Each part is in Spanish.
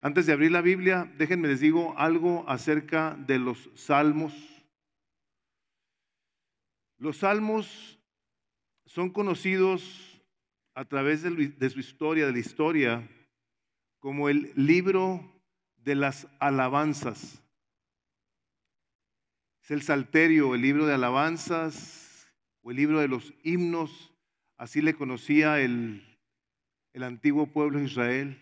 Antes de abrir la Biblia, déjenme les digo algo acerca de los salmos. Los salmos son conocidos a través de su historia, de la historia, como el libro de las alabanzas. Es el Salterio, el libro de alabanzas o el libro de los himnos, así le conocía el antiguo pueblo de Israel,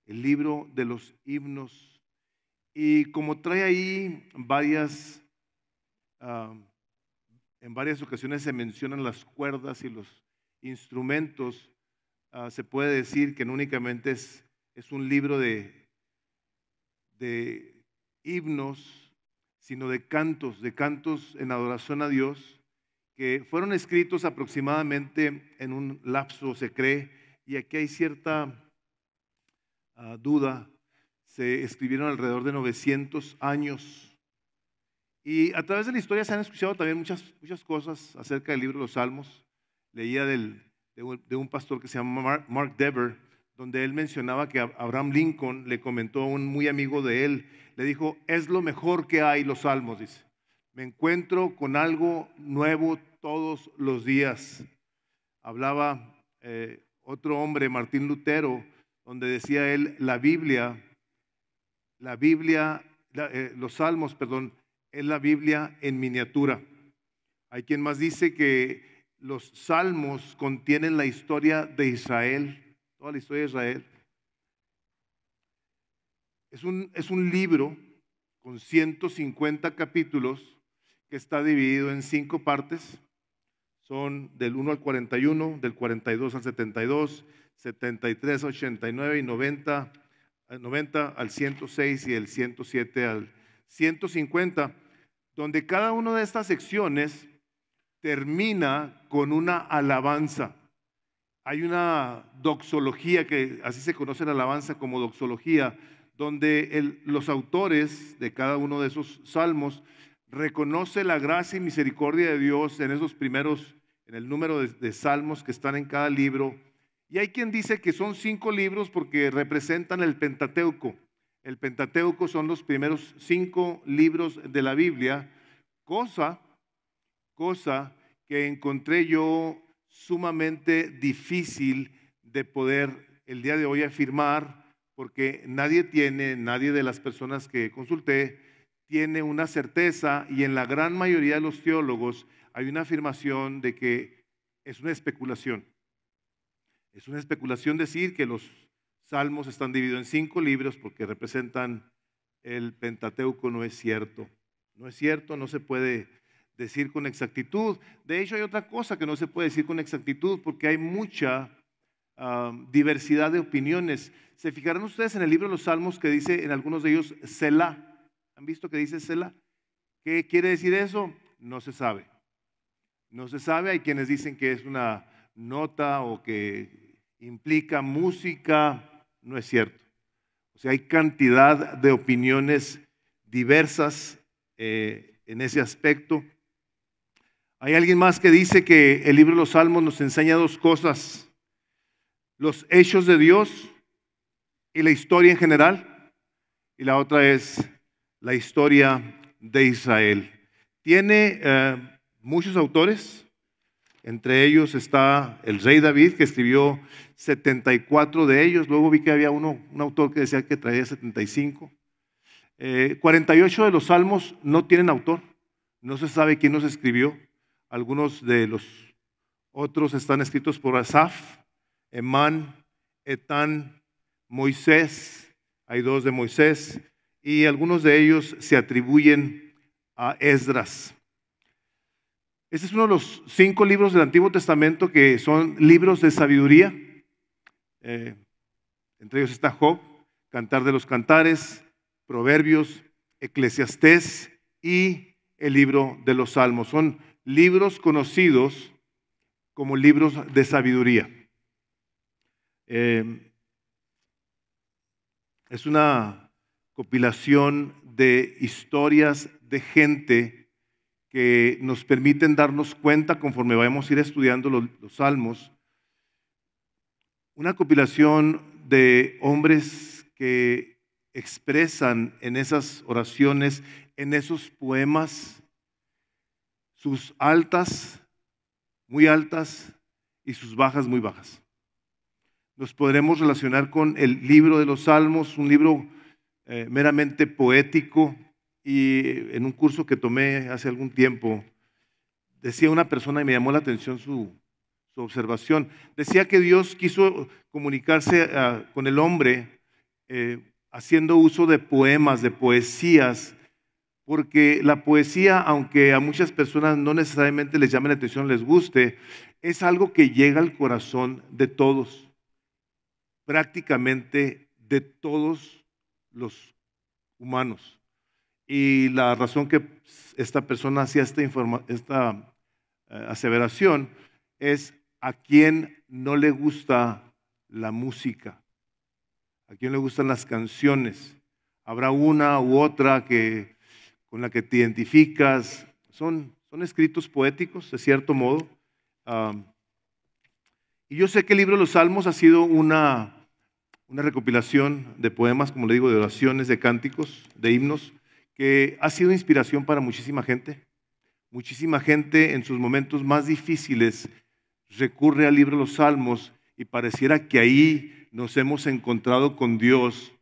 el libro de los himnos. Y como trae ahí en varias ocasiones se mencionan las cuerdas y los instrumentos, se puede decir que no únicamente es un libro de himnos, sino de cantos en adoración a Dios, que fueron escritos aproximadamente en un lapso, se cree, y aquí hay cierta duda, se escribieron alrededor de 900 años. Y a través de la historia se han escuchado también muchas cosas acerca del libro de los Salmos. Leía de un pastor que se llama Mark Dever, donde él mencionaba que Abraham Lincoln le comentó a un muy amigo de él, le dijo: es lo mejor que hay los Salmos, dice. Me encuentro con algo nuevo todos los días. Hablaba otro hombre, Martín Lutero, donde decía él, los Salmos, perdón, es la Biblia en miniatura. Hay quien más dice que los Salmos contienen la historia de Israel, toda la historia de Israel. Es un libro con 150 capítulos que está dividido en 5 partes. Son del 1 al 41, del 42 al 72, 73 al 89 y 90 al 106 y el 107 al 150, donde cada una de estas secciones termina con una alabanza. Hay una doxología, que así se conoce la alabanza como doxología, donde los autores de cada uno de esos salmos reconoce la gracia y misericordia de Dios en esos primeros, en el número de salmos que están en cada libro. Y hay quien dice que son 5 libros porque representan el Pentateuco. El Pentateuco son los primeros 5 libros de la Biblia, cosa que encontré yo sumamente difícil de poder el día de hoy afirmar, porque nadie de las personas que consulté tiene una certeza, y en la gran mayoría de los teólogos hay una afirmación de que es una especulación. Es una especulación decir que los salmos están divididos en 5 libros porque representan el Pentateuco. No es cierto. No es cierto, no se puede decir con exactitud. De hecho, hay otra cosa que no se puede decir con exactitud porque hay mucha diversidad de opiniones. Se fijarán ustedes en el libro de los Salmos que dice en algunos de ellos Selah. ¿Han visto que dice Selah? ¿Qué quiere decir eso? No se sabe. No se sabe. Hay quienes dicen que es una nota o que implica música. No es cierto. O sea, hay cantidad de opiniones diversas en ese aspecto. Hay alguien más que dice que el libro de los Salmos nos enseña 2 cosas: los hechos de Dios y la historia en general, y la otra es la historia de Israel. Tiene muchos autores, entre ellos está el rey David, que escribió 74 de ellos. Luego vi que había un autor que decía que traía 75. 48 de los salmos no tienen autor, no se sabe quién los escribió. Algunos de los otros están escritos por Asaf, Emán, Etán, Moisés. Hay 2 de Moisés, y algunos de ellos se atribuyen a Esdras. Este es uno de los 5 libros del Antiguo Testamento que son libros de sabiduría. Entre ellos está Job, Cantar de los Cantares, Proverbios, Eclesiastés y el libro de los Salmos. Son libros conocidos como libros de sabiduría. Es una compilación de historias de gente que nos permiten darnos cuenta, conforme vamos a ir estudiando los salmos, una compilación de hombres que expresan en esas oraciones, en esos poemas, sus altas, muy altas, y sus bajas, muy bajas. Nos podremos relacionar con el libro de los Salmos, un libro meramente poético, y en un curso que tomé hace algún tiempo, decía una persona, y me llamó la atención su observación, decía que Dios quiso comunicarse con el hombre haciendo uso de poemas, de poesías, porque la poesía, aunque a muchas personas no necesariamente les llame la atención, les guste, es algo que llega al corazón de todos, prácticamente de todos los humanos. Y la razón que esta persona hacía esta aseveración es: ¿a quién no le gusta la música? ¿A quién le gustan las canciones? Habrá una u otra con la que te identificas. Son escritos poéticos, de cierto modo. Y yo sé que el libro de los Salmos ha sido una recopilación de poemas, como le digo, de oraciones, de cánticos, de himnos, que ha sido inspiración para muchísima gente. Muchísima gente en sus momentos más difíciles recurre al libro de los Salmos y pareciera que ahí nos hemos encontrado con Dios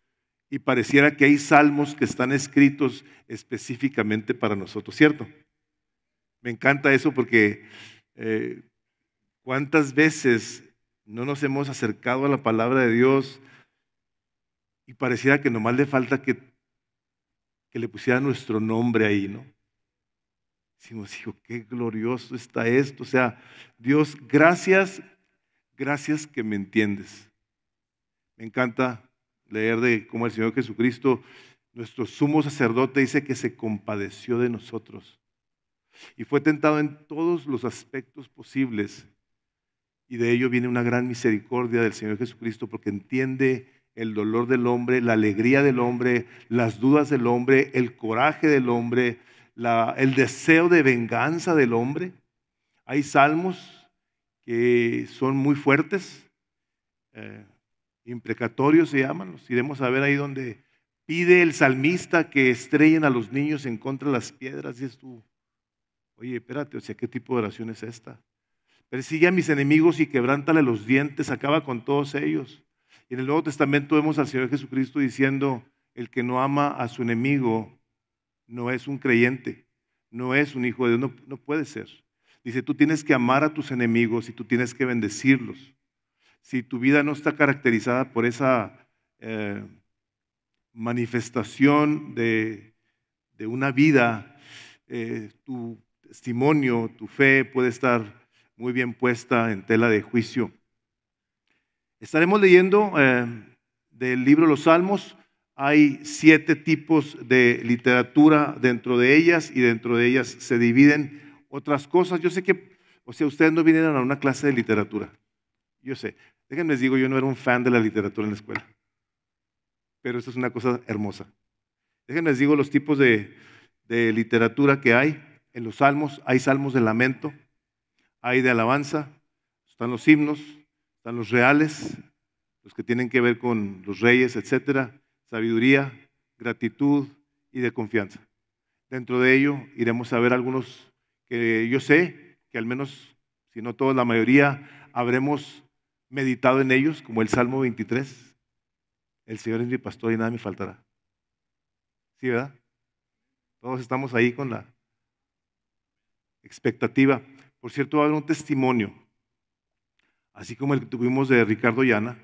y pareciera que hay salmos que están escritos específicamente para nosotros, ¿cierto? Me encanta eso porque ¿cuántas veces no nos hemos acercado a la palabra de Dios y pareciera que nomás le falta que le pusiera nuestro nombre ahí, ¿no? Decimos, hijo, qué glorioso está esto. O sea, Dios, gracias que me entiendes. Me encanta leer de cómo el Señor Jesucristo, nuestro sumo sacerdote, dice que se compadeció de nosotros y fue tentado en todos los aspectos posibles, y de ello viene una gran misericordia del Señor Jesucristo, porque entiende el dolor del hombre, la alegría del hombre, las dudas del hombre, el coraje del hombre, el deseo de venganza del hombre. Hay salmos que son muy fuertes, imprecatorios se llaman, los iremos a ver ahí donde pide el salmista que estrellen a los niños en contra de las piedras. Y es tú, oye, espérate, o sea, ¿qué tipo de oración es esta? Persigue a mis enemigos y quebrántale los dientes, acaba con todos ellos. Y en el Nuevo Testamento vemos al Señor Jesucristo diciendo: el que no ama a su enemigo no es un creyente, no es un hijo de Dios, no puede ser. Dice, tú tienes que amar a tus enemigos y tú tienes que bendecirlos. Si tu vida no está caracterizada por esa manifestación de una vida, tu testimonio, tu fe puede estar muy bien puesta en tela de juicio. Estaremos leyendo del libro de los Salmos. Hay 7 tipos de literatura dentro de ellas, y dentro de ellas se dividen otras cosas. Yo sé que, o sea, ustedes no vinieron a una clase de literatura. Yo sé. Déjenme les digo, yo no era un fan de la literatura en la escuela, pero esto es una cosa hermosa. Déjenme les digo los tipos de literatura que hay. En los Salmos hay salmos de lamento, hay de alabanza, están los himnos, están los reales, los que tienen que ver con los reyes, etcétera, sabiduría, gratitud y de confianza. Dentro de ello iremos a ver algunos que yo sé que al menos, si no todos, la mayoría, habremos meditado en ellos, como el Salmo 23. El Señor es mi pastor y nada me faltará. ¿Sí, verdad? Todos estamos ahí con la expectativa. Por cierto, va a haber un testimonio, así como el que tuvimos de Ricardo Llana.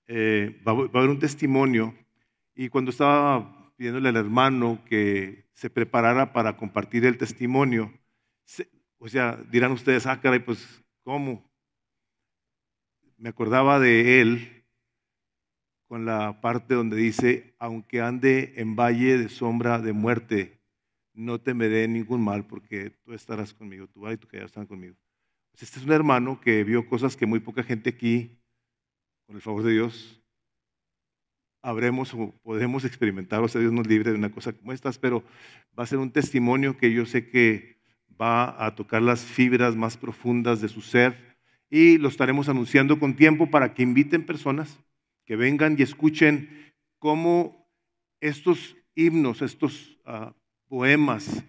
Va a haber un testimonio, y cuando estaba pidiéndole al hermano que se preparara para compartir el testimonio, o sea, dirán ustedes, caray, pues, ¿cómo? Me acordaba de él con la parte donde dice: aunque ande en valle de sombra de muerte, no temeré ningún mal, porque tú estarás conmigo, tu vara y tu callado estarán conmigo. Pues este es un hermano que vio cosas que muy poca gente aquí, con el favor de Dios, habremos o podemos experimentar. O sea, Dios nos libre de una cosa como estas, pero va a ser un testimonio que yo sé que va a tocar las fibras más profundas de su ser, y lo estaremos anunciando con tiempo para que inviten personas que vengan y escuchen cómo estos himnos, estos poemas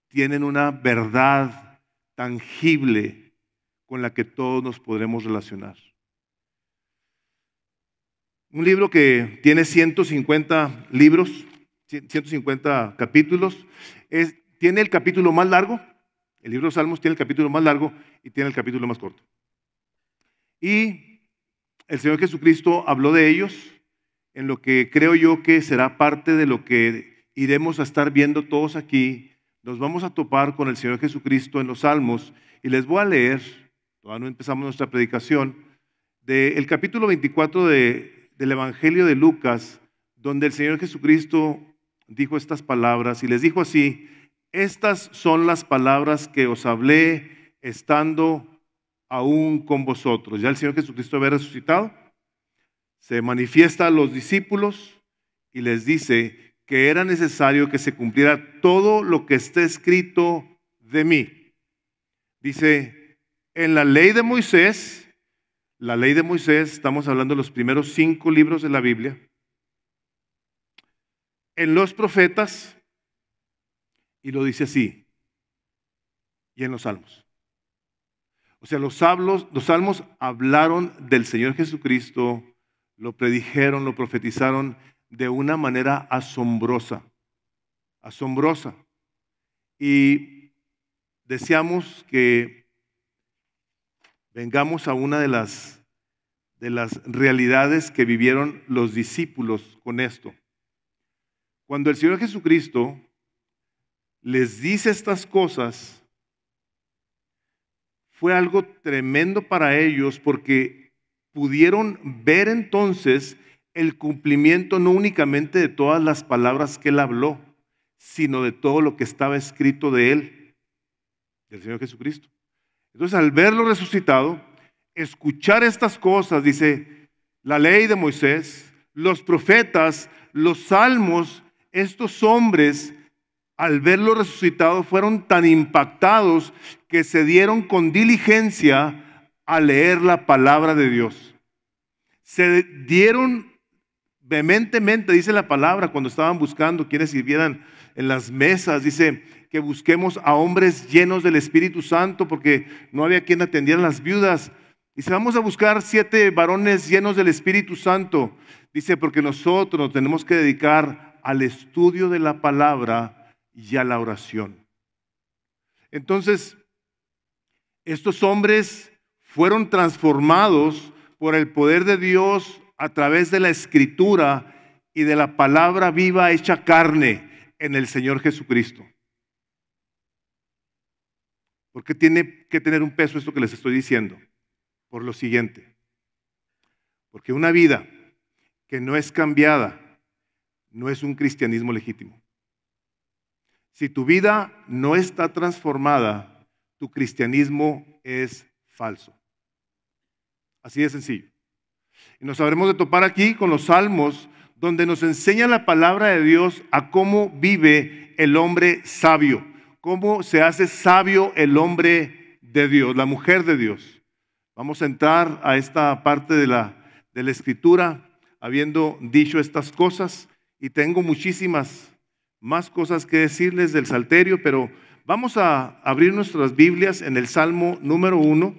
tienen una verdad tangible con la que todos nos podremos relacionar. Un libro que tiene 150 libros, 150 capítulos, tiene el capítulo más largo, el libro de los Salmos tiene el capítulo más largo y tiene el capítulo más corto. Y el Señor Jesucristo habló de ellos en lo que creo yo que será parte de lo que iremos a estar viendo todos aquí. Nos vamos a topar con el Señor Jesucristo en los Salmos y les voy a leer, todavía no empezamos nuestra predicación, del capítulo 24 del Evangelio de Lucas, donde el Señor Jesucristo dijo estas palabras y les dijo así: estas son las palabras que os hablé estando aún con vosotros. Ya el Señor Jesucristo había resucitado, se manifiesta a los discípulos y les dice que era necesario que se cumpliera todo lo que está escrito de mí. Dice, en la ley de Moisés, estamos hablando de los primeros 5 libros de la Biblia, en los profetas, y lo dice así, y en los salmos. O sea, los salmos hablaron del Señor Jesucristo, lo predijeron, lo profetizaron de una manera asombrosa, asombrosa. Y deseamos que vengamos a una de las realidades que vivieron los discípulos con esto. Cuando el Señor Jesucristo les dice estas cosas, fue algo tremendo para ellos porque pudieron ver entonces el cumplimiento no únicamente de todas las palabras que Él habló, sino de todo lo que estaba escrito de Él, del Señor Jesucristo. Entonces, al verlo resucitado, escuchar estas cosas, dice, la ley de Moisés, los profetas, los salmos, estos hombres, al verlo resucitado, fueron tan impactados que se dieron con diligencia a leer la palabra de Dios. Se dieron vehementemente, dice la palabra, cuando estaban buscando quienes sirvieran en las mesas, dice que busquemos a hombres llenos del Espíritu Santo, porque no había quien atendiera a las viudas. Dice, vamos a buscar 7 varones llenos del Espíritu Santo. Dice, porque nosotros nos tenemos que dedicar al estudio de la palabra y a la oración. Entonces, estos hombres fueron transformados por el poder de Dios a través de la Escritura y de la palabra viva hecha carne en el Señor Jesucristo. ¿Por qué tiene que tener un peso esto que les estoy diciendo? Por lo siguiente. Porque una vida que no es cambiada no es un cristianismo legítimo. Si tu vida no está transformada, tu cristianismo es falso. Así de sencillo. Y nos habremos de topar aquí con los salmos, donde nos enseña la palabra de Dios a cómo vive el hombre sabio, cómo se hace sabio el hombre de Dios, la mujer de Dios. Vamos a entrar a esta parte de la Escritura, habiendo dicho estas cosas, y tengo muchísimas más cosas que decirles del Salterio, pero vamos a abrir nuestras Biblias en el Salmo número 1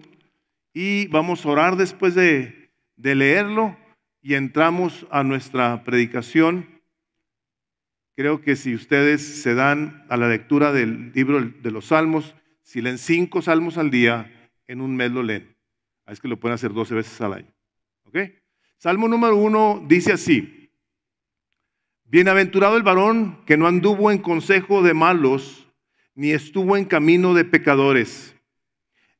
y vamos a orar después de leerlo y entramos a nuestra predicación. Creo que si ustedes se dan a la lectura del libro de los Salmos, si leen 5 salmos al día, en un mes lo leen. Es que lo pueden hacer 12 veces al año. ¿Ok? Salmo número 1 dice así: bienaventurado el varón que no anduvo en consejo de malos, ni estuvo en camino de pecadores,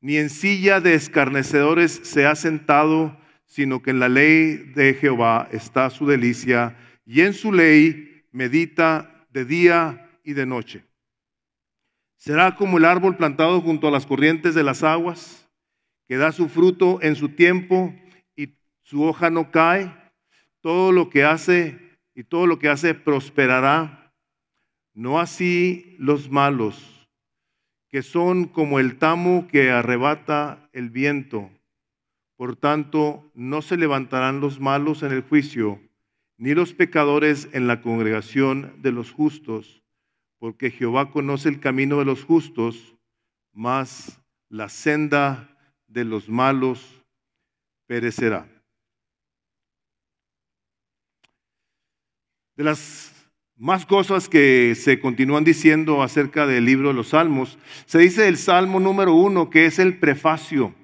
ni en silla de escarnecedores se ha sentado, sino que en la ley de Jehová está su delicia, y en su ley medita de día y de noche. Será como el árbol plantado junto a las corrientes de las aguas, que da su fruto en su tiempo y su hoja no cae. Todo lo que hace prosperará. No así los malos, que son como el tamo que arrebata el viento. Por tanto, no se levantarán los malos en el juicio, ni los pecadores en la congregación de los justos, porque Jehová conoce el camino de los justos, mas la senda de los malos perecerá. De las más cosas que se continúan diciendo acerca del libro de los Salmos, se dice del Salmo número 1 que es el prefacio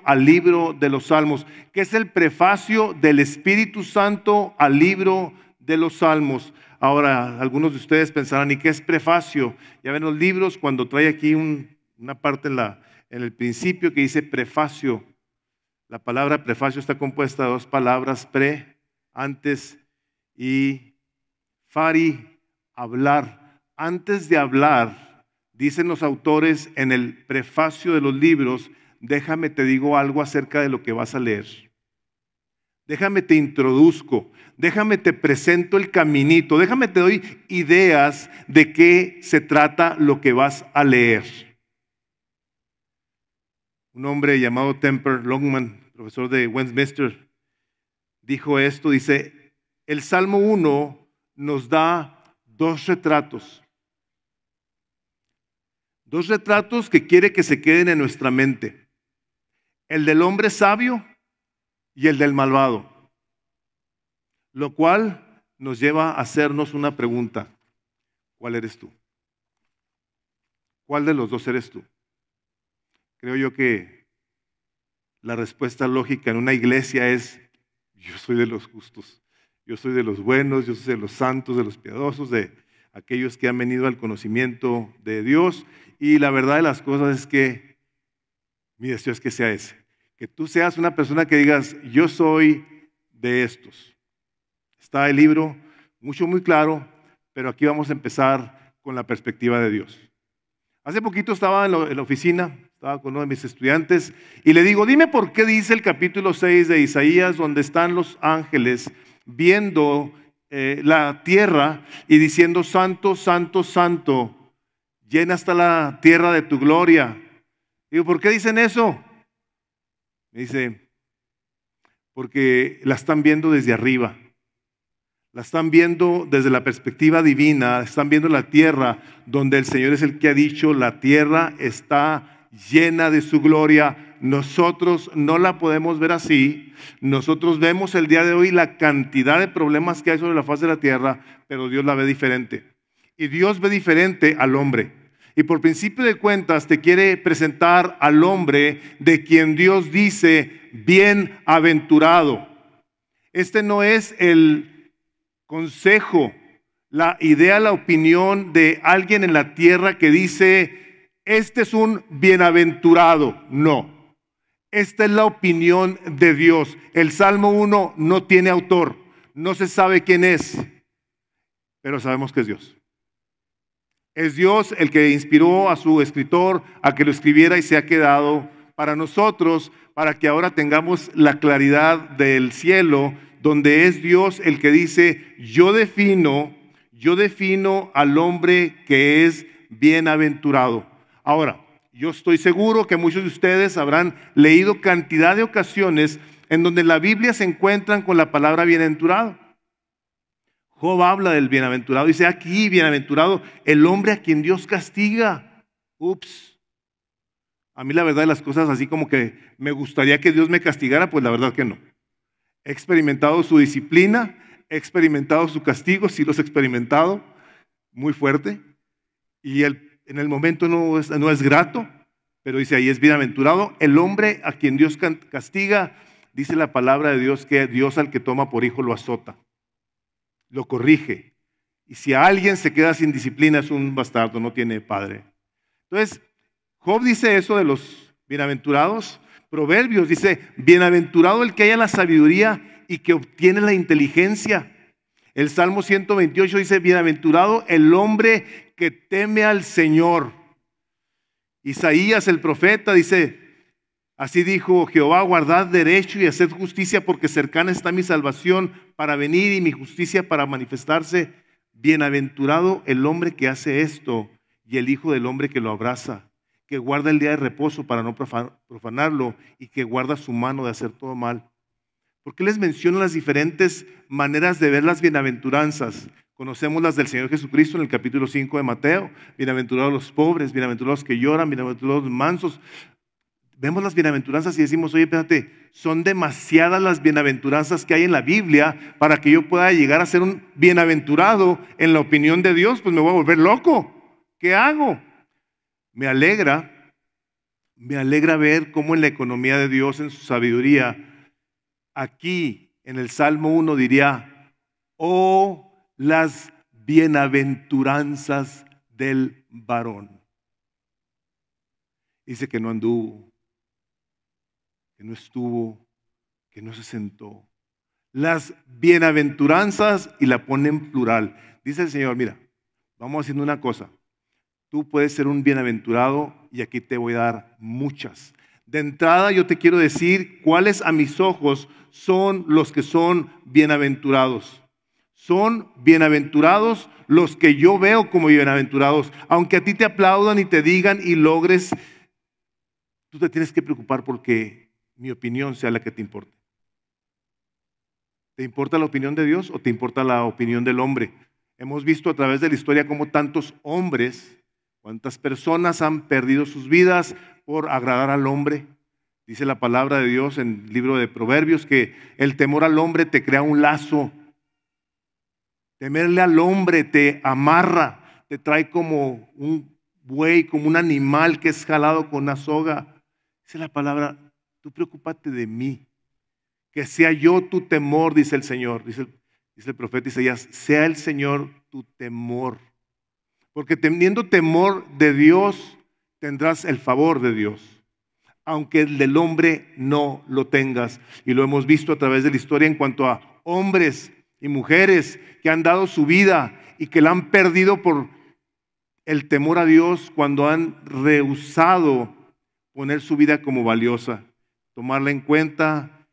al libro de los Salmos, que es el prefacio del Espíritu Santo al libro de los Salmos. Ahora, algunos de ustedes pensarán, ¿y qué es prefacio? Ya ven los libros cuando trae aquí una parte en el principio que dice prefacio. La palabra prefacio está compuesta de dos palabras, pre, antes, y fari, hablar. Antes de hablar, dicen los autores en el prefacio de los libros, déjame te digo algo acerca de lo que vas a leer. Déjame te introduzco, déjame te presento el caminito, déjame te doy ideas de qué se trata lo que vas a leer. Un hombre llamado Temper Longman, profesor de Westminster, dijo esto, dice, el Salmo 1 nos da dos retratos que quiere que se queden en nuestra mente, el del hombre sabio y el del malvado, lo cual nos lleva a hacernos una pregunta: ¿cuál eres tú? ¿Cuál de los dos eres tú? Creo yo que la respuesta lógica en una iglesia es: yo soy de los justos, yo soy de los buenos, yo soy de los santos, de los piadosos, de aquellos que han venido al conocimiento de Dios. Y la verdad de las cosas es que mi deseo es que sea ese, que tú seas una persona que digas: yo soy de estos. Está el libro muy claro, pero aquí vamos a empezar con la perspectiva de Dios. Hace poquito estaba en la oficina, estaba con uno de mis estudiantes y le digo: dime por qué dice el capítulo 6 de Isaías, donde están los ángeles viendo la tierra y diciendo: santo, santo, santo, llena hasta la tierra de tu gloria. Digo: ¿por qué dicen eso? Me dice: porque la están viendo desde arriba. La están viendo desde la perspectiva divina, están viendo la tierra donde el Señor es el que ha dicho: la tierra está llena de su gloria. Nosotros no la podemos ver así. Nosotros vemos el día de hoy la cantidad de problemas que hay sobre la faz de la tierra, pero Dios la ve diferente. Y Dios ve diferente al hombre. Y por principio de cuentas te quiere presentar al hombre de quien Dios dice: bienaventurado. Este no es el consejo, la idea, la opinión de alguien en la tierra que dice: este es un bienaventurado. No, esta es la opinión de Dios. El Salmo 1 no tiene autor, no se sabe quién es, pero sabemos que es Dios. Es Dios el que inspiró a su escritor a que lo escribiera y se ha quedado para nosotros, para que ahora tengamos la claridad del cielo, donde es Dios el que dice: yo defino al hombre que es bienaventurado. Ahora, yo estoy seguro que muchos de ustedes habrán leído cantidad de ocasiones en donde en la Biblia se encuentran con la palabra bienaventurado. Job habla del bienaventurado, dice aquí: bienaventurado el hombre a quien Dios castiga. Ups. A mí la verdad de las cosas, así como que me gustaría que Dios me castigara, pues la verdad que no. He experimentado su disciplina, he experimentado su castigo, sí los he experimentado muy fuerte, y en el momento no es grato, pero dice ahí: es bienaventurado el hombre a quien Dios castiga. Dice la palabra de Dios que Dios al que toma por hijo lo azota, lo corrige, y si a alguien se queda sin disciplina es un bastardo, no tiene padre. Entonces Job dice eso de los bienaventurados. Proverbios dice: bienaventurado el que haya la sabiduría y que obtiene la inteligencia. El Salmo 128 dice: bienaventurado el hombre que teme al Señor. Isaías el profeta dice: así dijo Jehová: guardad derecho y haced justicia, porque cercana está mi salvación para venir y mi justicia para manifestarse. Bienaventurado el hombre que hace esto y el hijo del hombre que lo abraza, que guarda el día de reposo para no profanarlo y que guarda su mano de hacer todo mal. ¿Por qué les menciono las diferentes maneras de ver las bienaventuranzas? Conocemos las del Señor Jesucristo en el capítulo 5 de Mateo. Bienaventurados los pobres, bienaventurados los que lloran, bienaventurados los mansos. Vemos las bienaventuranzas y decimos, oye, espérate, son demasiadas las bienaventuranzas que hay en la Biblia para que yo pueda llegar a ser un bienaventurado en la opinión de Dios. Pues me voy a volver loco. ¿Qué hago? Me alegra ver cómo en la economía de Dios, en su sabiduría, aquí en el Salmo 1 diría, oh, las bienaventuranzas del varón. Dice que no anduvo, que no estuvo, que no se sentó. Las bienaventuranzas, y la pone en plural. Dice el Señor, mira, vamos haciendo una cosa. Tú puedes ser un bienaventurado y aquí te voy a dar muchas. De entrada yo te quiero decir cuáles a mis ojos son los que son bienaventurados. Son bienaventurados los que yo veo como bienaventurados. Aunque a ti te aplaudan y te digan y logres, tú te tienes que preocupar porque mi opinión sea la que te importe. ¿Te importa la opinión de Dios o te importa la opinión del hombre? Hemos visto a través de la historia cómo tantos hombres, cuántas personas han perdido sus vidas por agradar al hombre. Dice la palabra de Dios en el libro de Proverbios que el temor al hombre te crea un lazo. Temerle al hombre te amarra, te trae como un buey, como un animal que es jalado con una soga. Dice la palabra, tú preocúpate de mí, que sea yo tu temor, dice el Señor, dice el profeta Isaías, sea el Señor tu temor. Porque teniendo temor de Dios, tendrás el favor de Dios, aunque el del hombre no lo tengas. Y lo hemos visto a través de la historia en cuanto a hombres y mujeres que han dado su vida y que la han perdido por el temor a Dios cuando han rehusado poner su vida como valiosa, tomarla en cuenta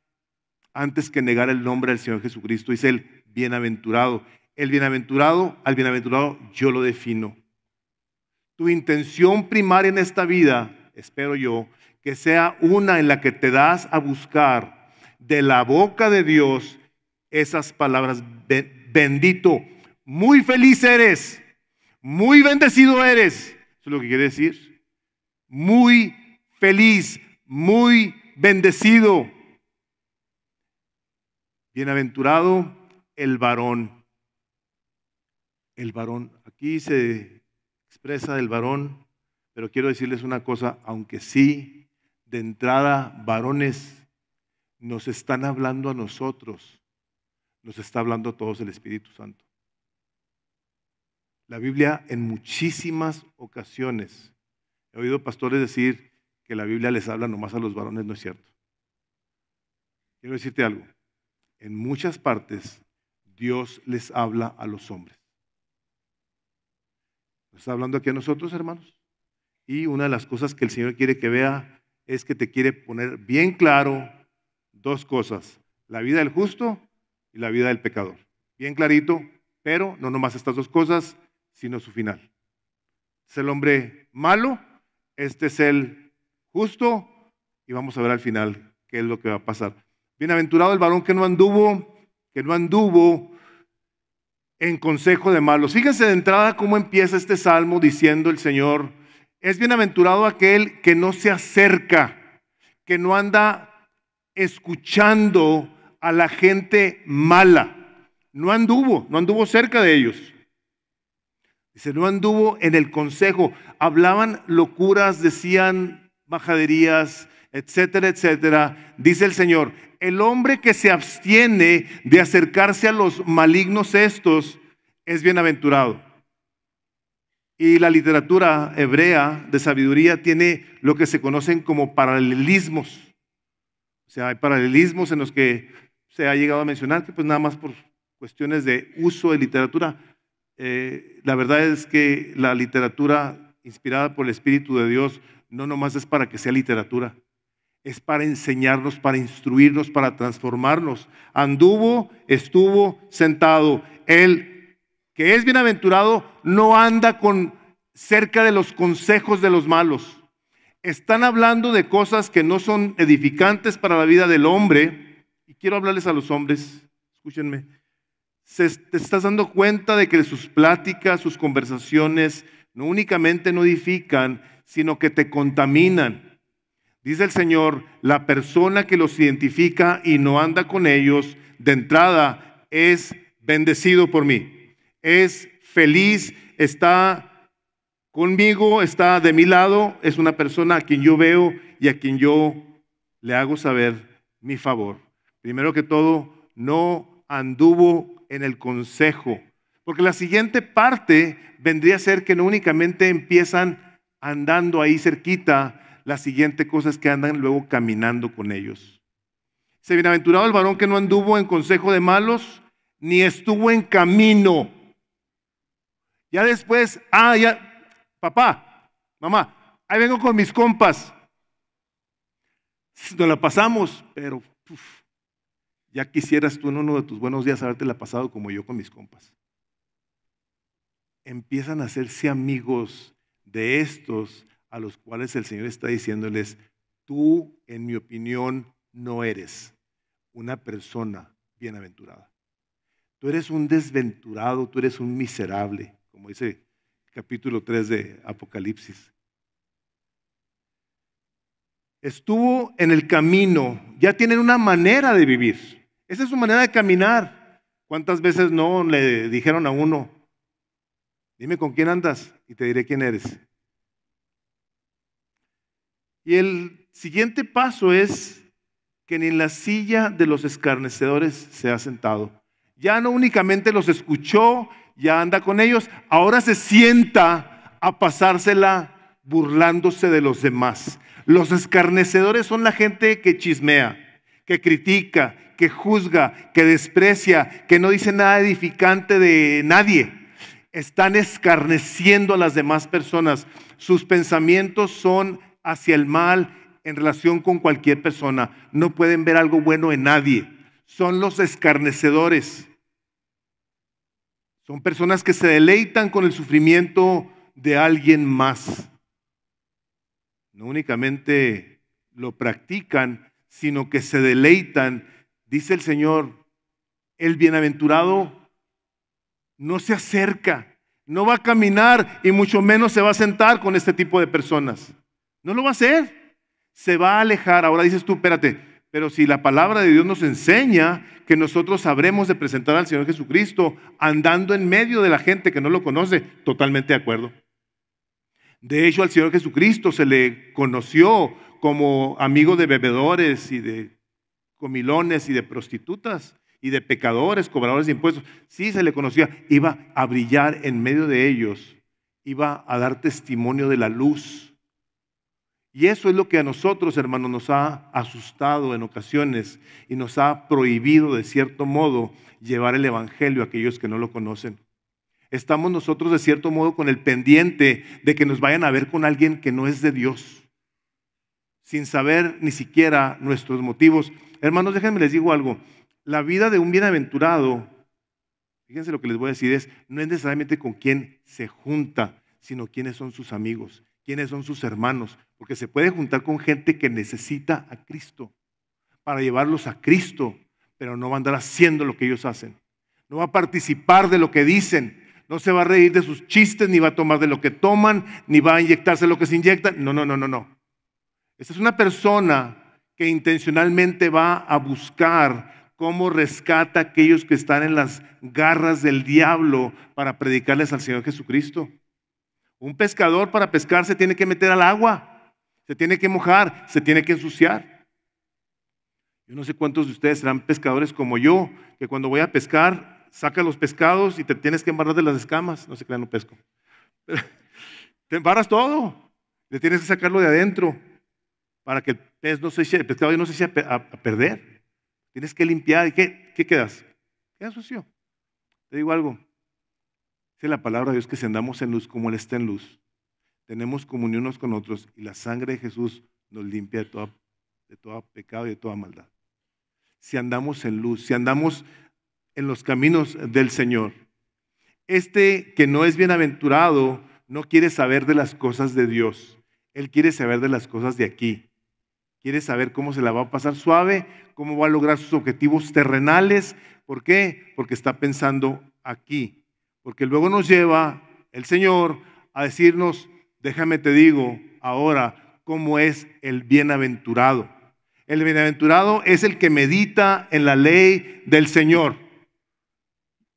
antes que negar el nombre del Señor Jesucristo. Dice el bienaventurado. El bienaventurado, al bienaventurado yo lo defino. Tu intención primaria en esta vida, espero yo, que sea una en la que te das a buscar de la boca de Dios esas palabras, bendito, muy feliz eres, muy bendecido eres. Eso es lo que quiere decir. Muy feliz, muy bendecido. Bienaventurado el varón. El varón. Aquí se expresa el varón, pero quiero decirles una cosa, aunque sí, de entrada, varones, nos están hablando a nosotros, nos está hablando a todos el Espíritu Santo. La Biblia en muchísimas ocasiones, he oído pastores decir que la Biblia les habla nomás a los varones, no es cierto. Quiero decirte algo, en muchas partes Dios les habla a los hombres. Nos está hablando aquí a nosotros, hermanos. Y una de las cosas que el Señor quiere que vea es que te quiere poner bien claro dos cosas, la vida del justo y la vida del pecador. Bien clarito, pero no nomás estas dos cosas, sino su final. Es el hombre malo, este es el justo, y vamos a ver al final qué es lo que va a pasar. Bienaventurado el varón que no anduvo en consejo de malos. Fíjense de entrada cómo empieza este salmo diciendo el Señor, es bienaventurado aquel que no se acerca, que no anda escuchando a la gente mala. No anduvo cerca de ellos. Dice, no anduvo en el consejo. Hablaban locuras, decían majaderías, etcétera, etcétera. Dice el Señor, el hombre que se abstiene de acercarse a los malignos estos es bienaventurado. Y la literatura hebrea de sabiduría tiene lo que se conocen como paralelismos. O sea, hay paralelismos en los que se ha llegado a mencionar que pues nada más por cuestiones de uso de literatura. La verdad es que la literatura inspirada por el Espíritu de Dios no nomás es para que sea literatura. Es para enseñarnos, para instruirnos, para transformarnos. Anduvo, estuvo sentado. Él que es bienaventurado no anda cerca de los consejos de los malos. están hablando de cosas que no son edificantes para la vida del hombre. Y quiero hablarles a los hombres, escúchenme. Te estás dando cuenta de que sus pláticas, sus conversaciones, no únicamente no edifican, sino que te contaminan. Dice el Señor, la persona que los identifica y no anda con ellos, de entrada es bendecido por mí. Es feliz, está conmigo, está de mi lado, es una persona a quien yo veo y a quien yo le hago saber mi favor. Primero que todo, no anduvo en el consejo, porque la siguiente parte vendría a ser que no únicamente empiezan andando ahí cerquita, la siguiente cosa es que andan luego caminando con ellos. Se bienaventurado el varón que no anduvo en consejo de malos, ni estuvo en camino. Ya después, ya, papá, mamá, ahí vengo con mis compas. Nos la pasamos, pero ya quisieras tú en uno de tus buenos días haberte la pasado como yo con mis compas. Empiezan a hacerse amigos de estos a los cuales el Señor está diciéndoles, tú, en mi opinión, no eres una persona bienaventurada. Tú eres un desventurado, tú eres un miserable, como dice el capítulo 3 de Apocalipsis. Estuvo en el camino, ya tienen una manera de vivir. Esa es su manera de caminar. ¿Cuántas veces no le dijeron a uno, dime con quién andas y te diré quién eres? Y el siguiente paso es que ni en la silla de los escarnecedores se ha sentado. Ya no únicamente los escuchó, ya anda con ellos, ahora se sienta a pasársela burlándose de los demás. Los escarnecedores son la gente que chismea, que critica, que juzga, que desprecia, que no dice nada edificante de nadie. Están escarneciendo a las demás personas. Sus pensamientos son hacia el mal en relación con cualquier persona. No pueden ver algo bueno en nadie. Son los escarnecedores. Son personas que se deleitan con el sufrimiento de alguien más. No únicamente lo practican, sino que se deleitan. Dice el Señor, el bienaventurado no se acerca, no va a caminar y mucho menos se va a sentar con este tipo de personas. No lo va a hacer, se va a alejar. Ahora dices tú, espérate, pero si la palabra de Dios nos enseña que nosotros sabremos de presentar al Señor Jesucristo andando en medio de la gente que no lo conoce, totalmente de acuerdo. De hecho, al Señor Jesucristo se le conoció como amigo de bebedores y de comilones y de prostitutas y de pecadores, cobradores de impuestos. Sí, se le conocía. Iba a brillar en medio de ellos. Iba a dar testimonio de la luz. Y eso es lo que a nosotros, hermanos, nos ha asustado en ocasiones y nos ha prohibido, de cierto modo, llevar el evangelio a aquellos que no lo conocen. Estamos nosotros, de cierto modo, con el pendiente de que nos vayan a ver con alguien que no es de Dios, sin saber ni siquiera nuestros motivos. Hermanos, déjenme les digo algo. La vida de un bienaventurado, fíjense lo que les voy a decir, no es necesariamente con quién se junta, sino quiénes son sus amigos, quiénes son sus hermanos, porque se puede juntar con gente que necesita a Cristo para llevarlos a Cristo, pero no va a andar haciendo lo que ellos hacen. No va a participar de lo que dicen, no se va a reír de sus chistes, ni va a tomar de lo que toman, ni va a inyectarse lo que se inyecta. No. Esta es una persona que intencionalmente va a buscar cómo rescata a aquellos que están en las garras del diablo para predicarles al Señor Jesucristo. Un pescador para pescar se tiene que meter al agua, se tiene que mojar, se tiene que ensuciar. Yo no sé cuántos de ustedes serán pescadores como yo, que cuando voy a pescar, saca los pescados y te tienes que embarrar de las escamas. No se crean, no pesco. Te embarras todo, le tienes que sacarlo de adentro para que el pescado no se eche a perder. Tienes que limpiar. ¿Y qué quedas? Quedas sucio. Te digo algo. Dice la palabra de Dios que si andamos en luz como Él está en luz, tenemos comunión unos con otros y la sangre de Jesús nos limpia de todo pecado y de toda maldad. Si andamos en luz, si andamos en los caminos del Señor. Este que no es bienaventurado no quiere saber de las cosas de Dios. Él quiere saber de las cosas de aquí. Quiere saber cómo se la va a pasar suave, cómo va a lograr sus objetivos terrenales. ¿Por qué? Porque está pensando aquí. Porque luego nos lleva el Señor a decirnos, déjame te digo ahora cómo es el bienaventurado. El bienaventurado es el que medita en la ley del Señor.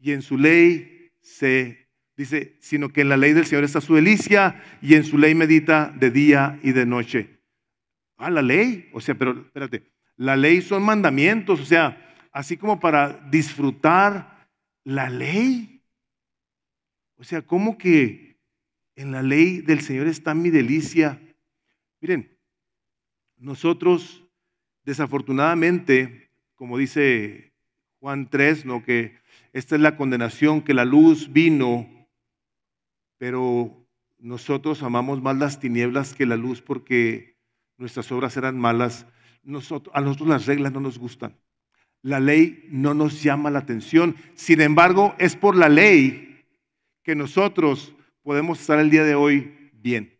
Y en su ley se dice, sino que en la ley del Señor está su delicia y en su ley medita de día y de noche. Ah, la ley, o sea, pero espérate, la ley son mandamientos, o sea, así como para disfrutar la ley. O sea, ¿cómo que en la ley del Señor está mi delicia? Miren, nosotros desafortunadamente, como dice Juan 3, ¿no? Que esta es la condenación, que la luz vino, pero nosotros amamos más las tinieblas que la luz porque nuestras obras eran malas. A nosotros las reglas no nos gustan. La ley no nos llama la atención. Sin embargo, es por la ley que nosotros podemos estar el día de hoy bien.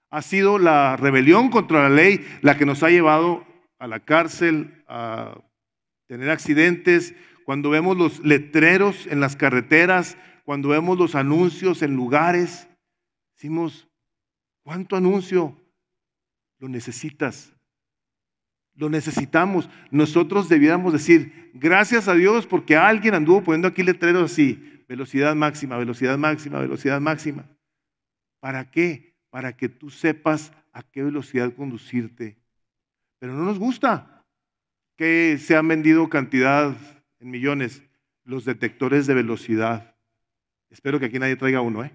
Ha sido la rebelión contra la ley la que nos ha llevado a la cárcel, a tener accidentes. Cuando vemos los letreros en las carreteras, cuando vemos los anuncios en lugares, decimos, ¿cuánto anuncio? Lo necesitas. Lo necesitamos. Nosotros debiéramos decir, gracias a Dios porque alguien anduvo poniendo aquí letreros así, velocidad máxima, velocidad máxima, velocidad máxima. ¿Para qué? Para que tú sepas a qué velocidad conducirte. Pero no nos gusta que se han vendido cantidad en millones los detectores de velocidad. Espero que aquí nadie traiga uno, ¿eh?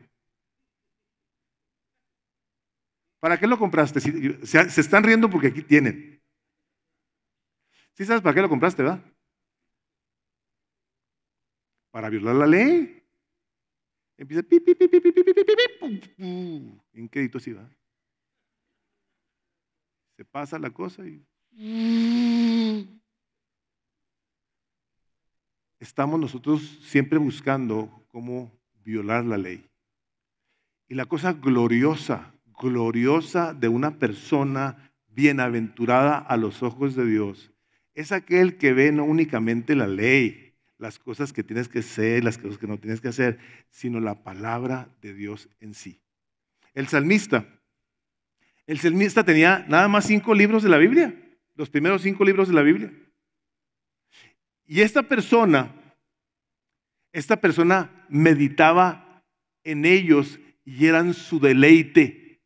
¿Para qué lo compraste? Se están riendo porque aquí tienen. ¿Sí sabes para qué lo compraste, verdad? Para violar la ley. Empieza pi, pi, pi, pi, pi, pi, pi, pi, pi, pum. En crédito sí va. Se pasa la cosa y estamos nosotros siempre buscando cómo violar la ley. Y la cosa gloriosa de una persona bienaventurada a los ojos de Dios es aquel que ve no únicamente la ley, las cosas que tienes que hacer, las cosas que no tienes que hacer, sino la palabra de Dios en sí. El salmista tenía nada más 5 libros de la Biblia, los primeros 5 libros de la Biblia. Y esta persona meditaba en ellos y eran su deleite.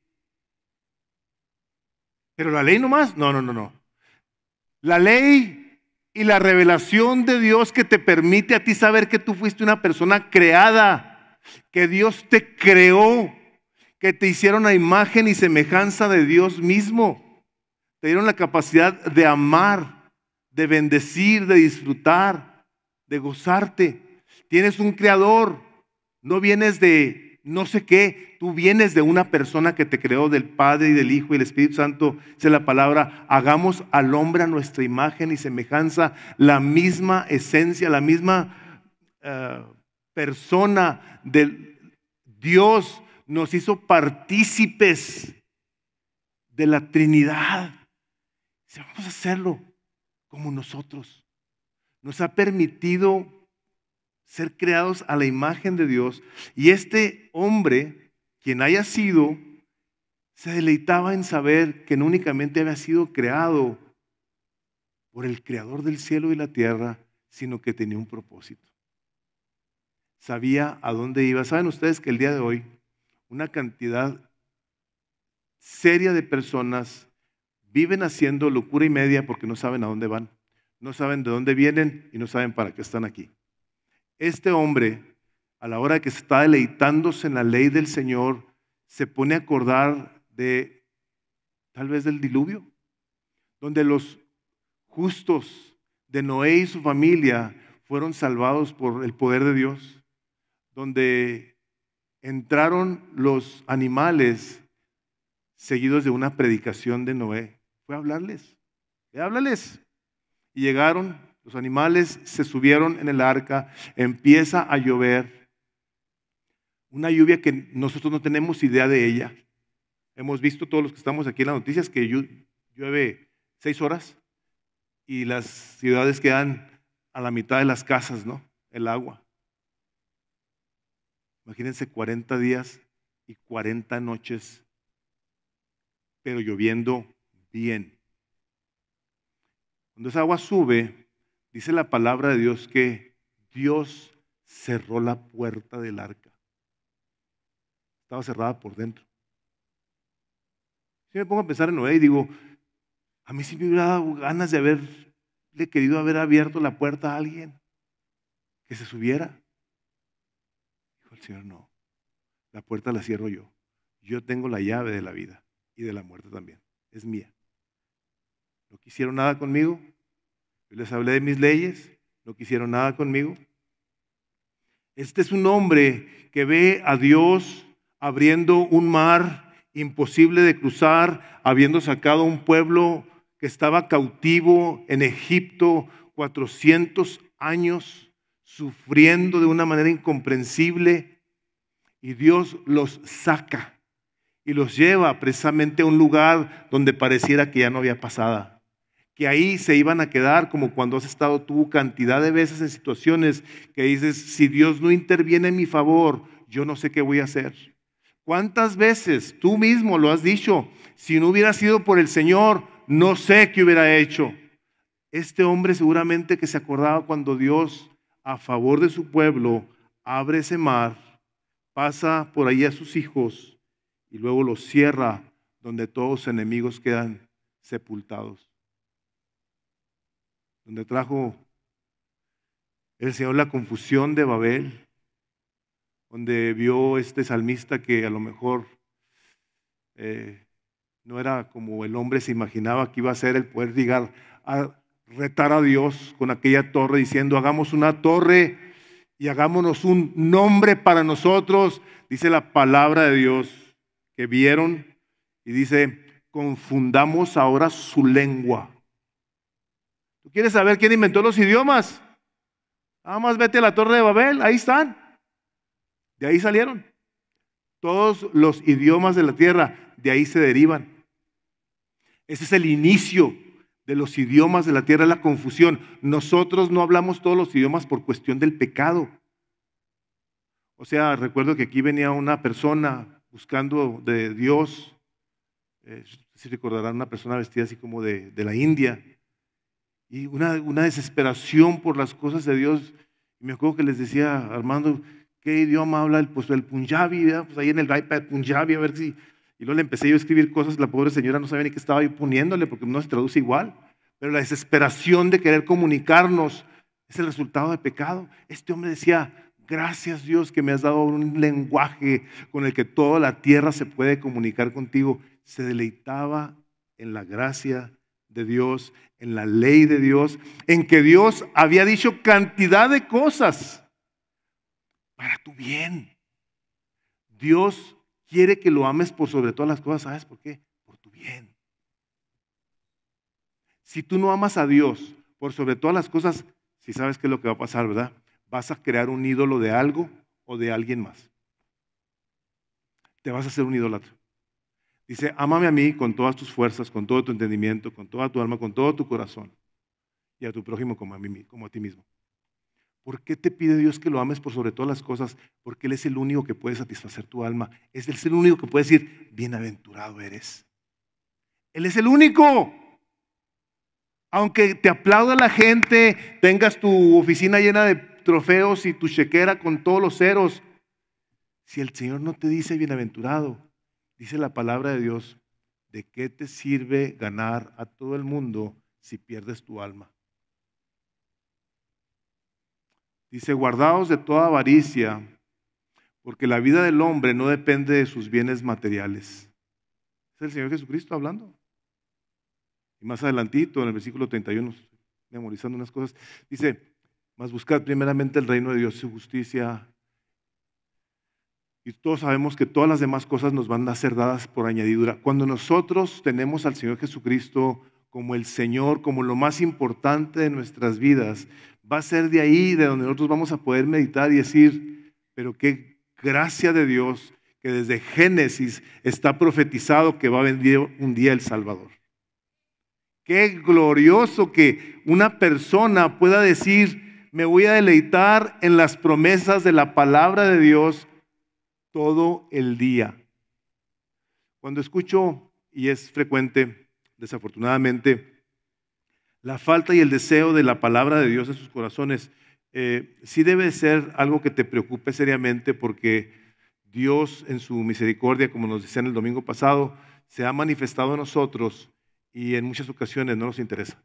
Pero la ley nomás, no. La ley y la revelación de Dios que te permite a ti saber que tú fuiste una persona creada, que Dios te creó, que te hicieron a imagen y semejanza de Dios mismo. Te dieron la capacidad de amar, de bendecir, de disfrutar, de gozarte. Tienes un creador, no vienes de no sé qué, tú vienes de una persona que te creó, del Padre y del Hijo y del Espíritu Santo. Dice la palabra, hagamos al hombre a nuestra imagen y semejanza, la misma esencia, la misma persona de Dios nos hizo partícipes de la Trinidad. Dice, vamos a hacerlo como nosotros. Nos ha permitido ser creados a la imagen de Dios. Y este hombre, quien haya sido, se deleitaba en saber que no únicamente había sido creado por el Creador del cielo y la tierra, sino que tenía un propósito. Sabía a dónde iba. ¿Saben ustedes que el día de hoy una cantidad seria de personas viven haciendo locura y media porque no saben a dónde van, no saben de dónde vienen y no saben para qué están aquí? Este hombre, a la hora que está deleitándose en la ley del Señor, se pone a acordar de, tal vez del diluvio, donde los justos de Noé y su familia fueron salvados por el poder de Dios, donde entraron los animales seguidos de una predicación de Noé. Fue a hablarles, háblales. Y llegaron. Los animales se subieron en el arca, empieza a llover, una lluvia que nosotros no tenemos idea de ella. Hemos visto todos los que estamos aquí en las noticias que llueve 6 horas y las ciudades quedan a la mitad de las casas, ¿no? El agua. Imagínense 40 días y 40 noches, pero lloviendo bien. Cuando esa agua sube, dice la palabra de Dios que Dios cerró la puerta del arca. Estaba cerrada por dentro. Si me pongo a pensar en Noé y digo, a mí sí me hubiera dado ganas de haberle querido haber abierto la puerta a alguien que se subiera. Dijo el Señor, no, la puerta la cierro yo. Yo tengo la llave de la vida y de la muerte también. Es mía. No quisieron nada conmigo. Yo les hablé de mis leyes. No quisieron nada conmigo. Este es un hombre que ve a Dios abriendo un mar imposible de cruzar, habiendo sacado a un pueblo que estaba cautivo en Egipto 400 años, sufriendo de una manera incomprensible, y Dios los saca y los lleva precisamente a un lugar donde pareciera que ya no había pasada, que ahí se iban a quedar, como cuando has estado tú cantidad de veces en situaciones que dices, si Dios no interviene en mi favor, yo no sé qué voy a hacer. ¿Cuántas veces tú mismo lo has dicho? Si no hubiera sido por el Señor, no sé qué hubiera hecho. Este hombre seguramente que se acordaba cuando Dios, a favor de su pueblo, abre ese mar, pasa por ahí a sus hijos y luego los cierra donde todos los enemigos quedan sepultados. Donde trajo el Señor la confusión de Babel, donde vio este salmista que a lo mejor no era como el hombre se imaginaba que iba a ser el poder llegar a retar a Dios con aquella torre diciendo, hagamos una torre y hagámonos un nombre para nosotros. Dice la palabra de Dios que vieron y dice, confundamos ahora su lengua. ¿Tú quieres saber quién inventó los idiomas? Nada más vete a la Torre de Babel, ahí están. De ahí salieron. Todos los idiomas de la tierra, de ahí se derivan. Ese es el inicio de los idiomas de la tierra, la confusión. Nosotros no hablamos todos los idiomas por cuestión del pecado. O sea, recuerdo que aquí venía una persona buscando de Dios, si recordarán, una persona vestida así como de la India, y una desesperación por las cosas de Dios. Y me acuerdo que les decía, Armando, ¿qué idioma habla? Pues el Punjabi, ¿verdad? Pues ahí en el iPad Punjabi, a ver si... Y luego le empecé yo a escribir cosas, la pobre señora no sabía ni qué estaba yo poniéndole porque no se traduce igual. Pero la desesperación de querer comunicarnos es el resultado de pecado. Este hombre decía, gracias Dios que me has dado un lenguaje con el que toda la tierra se puede comunicar contigo. Se deleitaba en la gracia de Dios, en la ley de Dios, en que Dios había dicho cantidad de cosas para tu bien. Dios quiere que lo ames por sobre todas las cosas. ¿Sabes por qué? Por tu bien. Si tú no amas a Dios por sobre todas las cosas, si sabes qué es lo que va a pasar, ¿verdad? Vas a crear un ídolo de algo o de alguien más. Te vas a hacer un idólatra. Dice, ámame a mí con todas tus fuerzas, con todo tu entendimiento, con toda tu alma, con todo tu corazón. Y a tu prójimo como a ti mismo. ¿Por qué te pide Dios que lo ames por sobre todas las cosas? Porque Él es el único que puede satisfacer tu alma. Es el único que puede decir, bienaventurado eres. Él es el único. Aunque te aplauda la gente, tengas tu oficina llena de trofeos y tu chequera con todos los ceros. Si el Señor no te dice bienaventurado, dice la palabra de Dios, ¿de qué te sirve ganar a todo el mundo si pierdes tu alma? Dice, guardaos de toda avaricia, porque la vida del hombre no depende de sus bienes materiales. Es el Señor Jesucristo hablando. Y más adelantito, en el versículo 31, memorizando unas cosas, dice, mas buscad primeramente el reino de Dios y su justicia. Y todos sabemos que todas las demás cosas nos van a ser dadas por añadidura. Cuando nosotros tenemos al Señor Jesucristo como el Señor, como lo más importante de nuestras vidas, va a ser de ahí de donde nosotros vamos a poder meditar y decir, pero qué gracia de Dios que desde Génesis está profetizado que va a venir un día el Salvador. Qué glorioso que una persona pueda decir, me voy a deleitar en las promesas de la palabra de Dios todo el día. Cuando escucho, y es frecuente, desafortunadamente, la falta y el deseo de la palabra de Dios en sus corazones, sí debe ser algo que te preocupe seriamente, porque Dios en su misericordia, como nos decía en el domingo pasado, se ha manifestado a nosotros y en muchas ocasiones no nos interesa.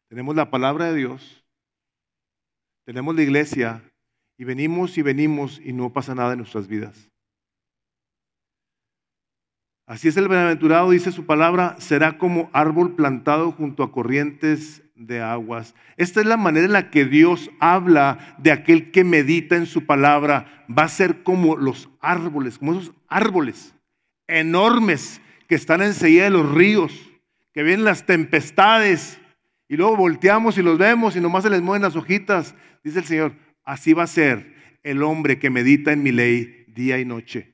Tenemos la palabra de Dios, tenemos la iglesia y venimos y no pasa nada en nuestras vidas. Así es el bienaventurado, dice su palabra, será como árbol plantado junto a corrientes de aguas. Esta es la manera en la que Dios habla de aquel que medita en su palabra. Va a ser como los árboles, como esos árboles enormes que están enseguida de los ríos, que vienen las tempestades y luego volteamos y los vemos y nomás se les mueven las hojitas. Dice el Señor, así va a ser el hombre que medita en mi ley día y noche.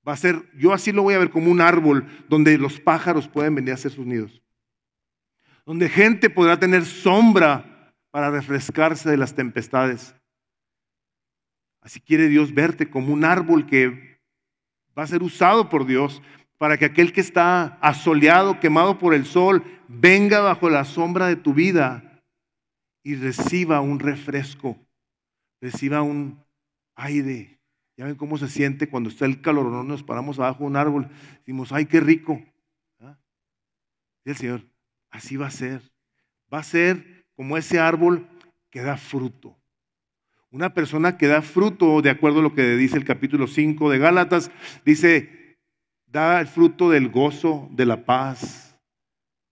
Va a ser, yo así lo voy a ver, como un árbol donde los pájaros pueden venir a hacer sus nidos, donde gente podrá tener sombra para refrescarse de las tempestades. Así quiere Dios verte, como un árbol que va a ser usado por Dios para que aquel que está asoleado, quemado por el sol, venga bajo la sombra de tu vida y reciba un refresco, reciba un aire. Ya ven cómo se siente cuando está el calor, no nos paramos abajo de un árbol, decimos, ay, qué rico. Y el Señor, así va a ser como ese árbol que da fruto. Una persona que da fruto, de acuerdo a lo que dice el capítulo 5 de Gálatas, dice, da el fruto del gozo, de la paz,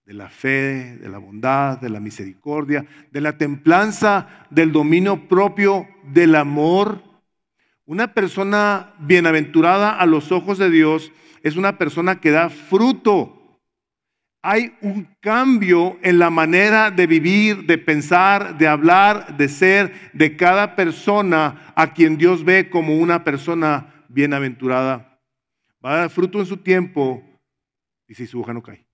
de la fe, de la bondad, de la misericordia, de la templanza, del dominio propio, del amor. Una persona bienaventurada a los ojos de Dios es una persona que da fruto. Hay un cambio en la manera de vivir, de pensar, de hablar, de ser de cada persona a quien Dios ve como una persona bienaventurada. Va a dar fruto en su tiempo y si su hoja no cae.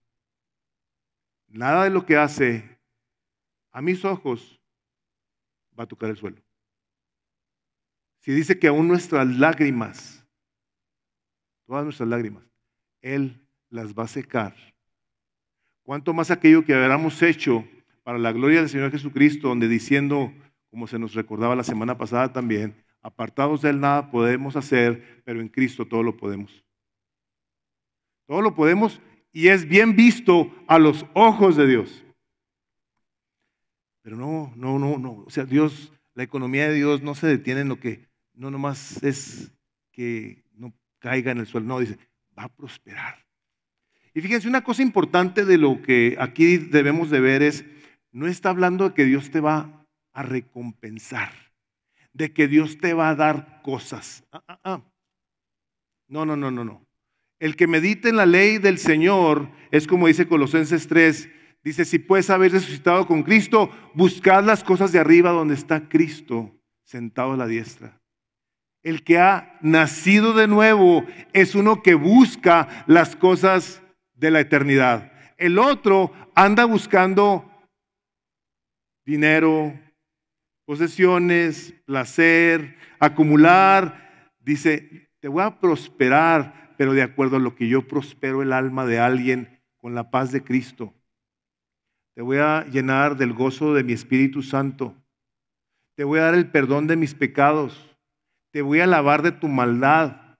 Nada de lo que hace a mis ojos va a tocar el suelo. Si dice que aún nuestras lágrimas, todas nuestras lágrimas, Él las va a secar. ¿Cuánto más aquello que habíamos hecho para la gloria del Señor Jesucristo, donde diciendo, como se nos recordaba la semana pasada también, apartados de Él nada podemos hacer, pero en Cristo todo lo podemos. Todo lo podemos y es bien visto a los ojos de Dios. Pero no. O sea, Dios, la economía de Dios no se detiene en lo que no nomás es que no caiga en el suelo, no, dice, va a prosperar. Y fíjense, una cosa importante de lo que aquí debemos de ver es, no está hablando de que Dios te va a recompensar, de que Dios te va a dar cosas. No. El que medite en la ley del Señor es como dice Colosenses 3, dice, si pues habéis resucitado con Cristo, buscad las cosas de arriba donde está Cristo sentado a la diestra. El que ha nacido de nuevo es uno que busca las cosas de la eternidad. El otro anda buscando dinero, posesiones, placer, acumular. Dice, te voy a prosperar, pero de acuerdo a lo que yo prospero el alma de alguien con la paz de Cristo. Te voy a llenar del gozo de mi Espíritu Santo. Te voy a dar el perdón de mis pecados. Te voy a lavar de tu maldad.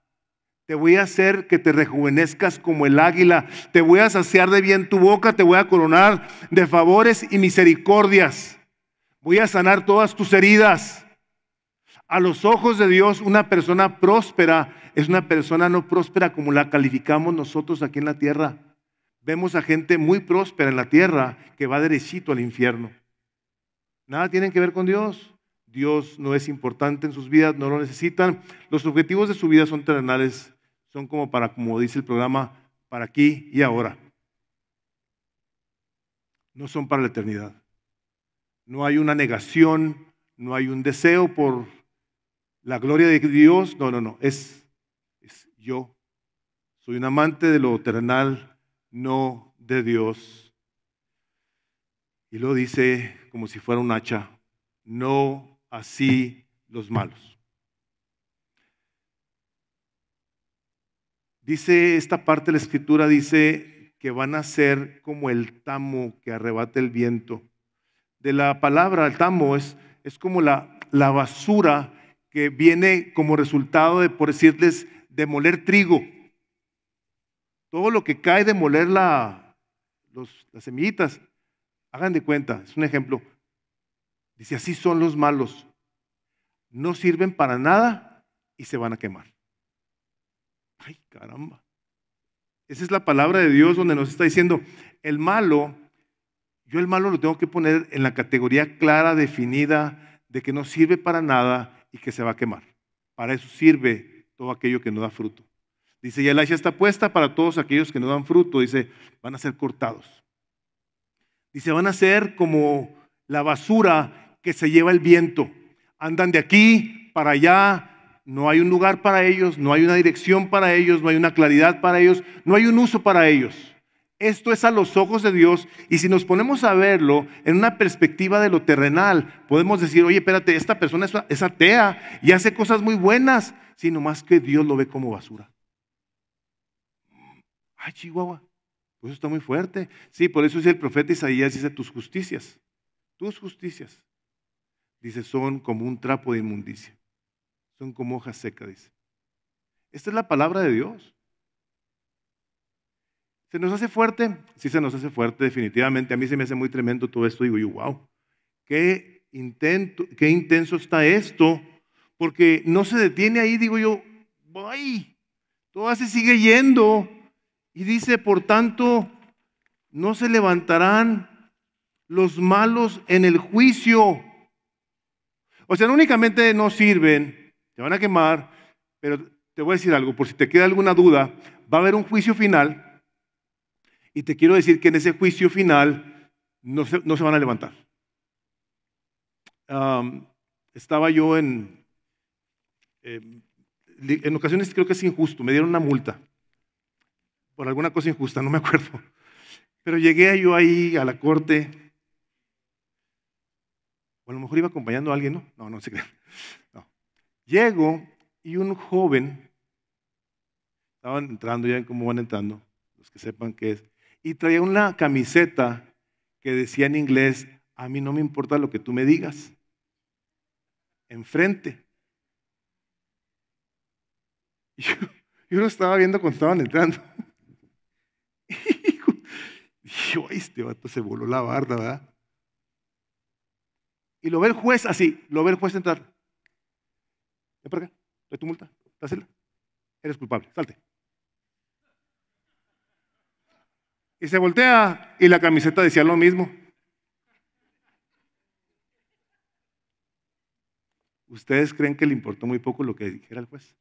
Te voy a hacer que te rejuvenezcas como el águila. Te voy a saciar de bien tu boca. Te voy a coronar de favores y misericordias. Voy a sanar todas tus heridas. A los ojos de Dios, una persona próspera es una persona no próspera como la calificamos nosotros aquí en la tierra. Vemos a gente muy próspera en la tierra que va derechito al infierno. Nada tienen que ver con Dios. Dios no es importante en sus vidas, no lo necesitan. Los objetivos de su vida son terrenales, son como dice el programa, para aquí y ahora. No son para la eternidad. No hay una negación, no hay un deseo por la gloria de Dios, no. Es yo soy un amante de lo terrenal, no de Dios. Y lo dice como si fuera un hacha, no así los malos. Dice esta parte de la Escritura, dice que van a ser como el tamo que arrebata el viento. De la palabra, el tamo es como la basura que viene como resultado de, por decirles, de moler trigo. Todo lo que cae de moler las semillitas, hagan de cuenta, es un ejemplo. Dice, así son los malos. No sirven para nada y se van a quemar. Ay, caramba. Esa es la palabra de Dios donde nos está diciendo, el malo lo tengo que poner en la categoría clara, definida, de que no sirve para nada y que se va a quemar. Para eso sirve todo aquello que no da fruto. Dice, y el hacha está puesta para todos aquellos que no dan fruto. Dice, van a ser cortados. Dice, van a ser como la basura que se lleva el viento. Andan de aquí para allá. No hay un lugar para ellos, no hay una dirección para ellos, no hay una claridad para ellos, no hay un uso para ellos. Esto es a los ojos de Dios, y si nos ponemos a verlo en una perspectiva de lo terrenal, podemos decir, oye, espérate, esta persona es atea y hace cosas muy buenas, sino más que Dios lo ve como basura. Ay, Chihuahua, pues eso está muy fuerte. Sí, por eso dice el profeta Isaías, dice, tus justicias, dice, son como un trapo de inmundicia. Son como hoja seca, dice. Esta es la palabra de Dios. ¿Se nos hace fuerte? Sí, se nos hace fuerte, definitivamente. A mí se me hace muy tremendo todo esto. Digo yo, wow, qué intenso está esto, porque no se detiene ahí. Digo yo, ¡ay! Todo se sigue yendo. Y dice, por tanto, no se levantarán los malos en el juicio. O sea, no únicamente no sirven, te van a quemar, pero te voy a decir algo, por si te queda alguna duda, va a haber un juicio final, y te quiero decir que en ese juicio final no se van a levantar. Estaba yo en ocasiones creo que es injusto, me dieron una multa por alguna cosa injusta, no me acuerdo, pero llegué yo ahí a la corte, o a lo mejor iba acompañando a alguien, ¿no? No se crean. No. Llego y un joven, estaban entrando, ya ven cómo van entrando, los que sepan qué es, y traía una camiseta que decía en inglés, a mí no me importa lo que tú me digas, enfrente. Y yo lo estaba viendo cuando estaban entrando. Y yo, este vato se voló la barda, ¿verdad? Y lo ve el juez así, lo ve el juez entrar. Ven para acá, trae tu multa, dásela. Eres culpable, salte. Y se voltea y la camiseta decía lo mismo. ¿Ustedes creen que le importó muy poco lo que dijera el juez?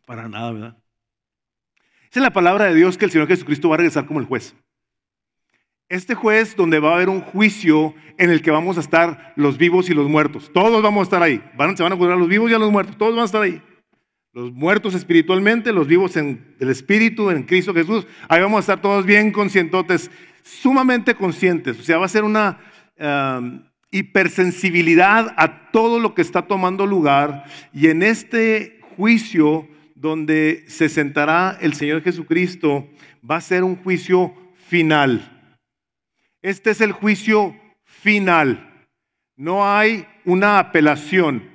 Para nada, ¿verdad? Esa es la palabra de Dios, que el Señor Jesucristo va a regresar como el juez. Este juez donde va a haber un juicio en el que vamos a estar los vivos y los muertos. Todos vamos a estar ahí. Se van a juzgar a los vivos y a los muertos. Todos van a estar ahí. Los muertos espiritualmente, los vivos en el Espíritu, en Cristo Jesús. Ahí vamos a estar todos bien conscientotes, sumamente conscientes. O sea, va a ser una hipersensibilidad a todo lo que está tomando lugar. Y en este juicio donde se sentará el Señor Jesucristo, va a ser un juicio final. Este es el juicio final. No hay una apelación.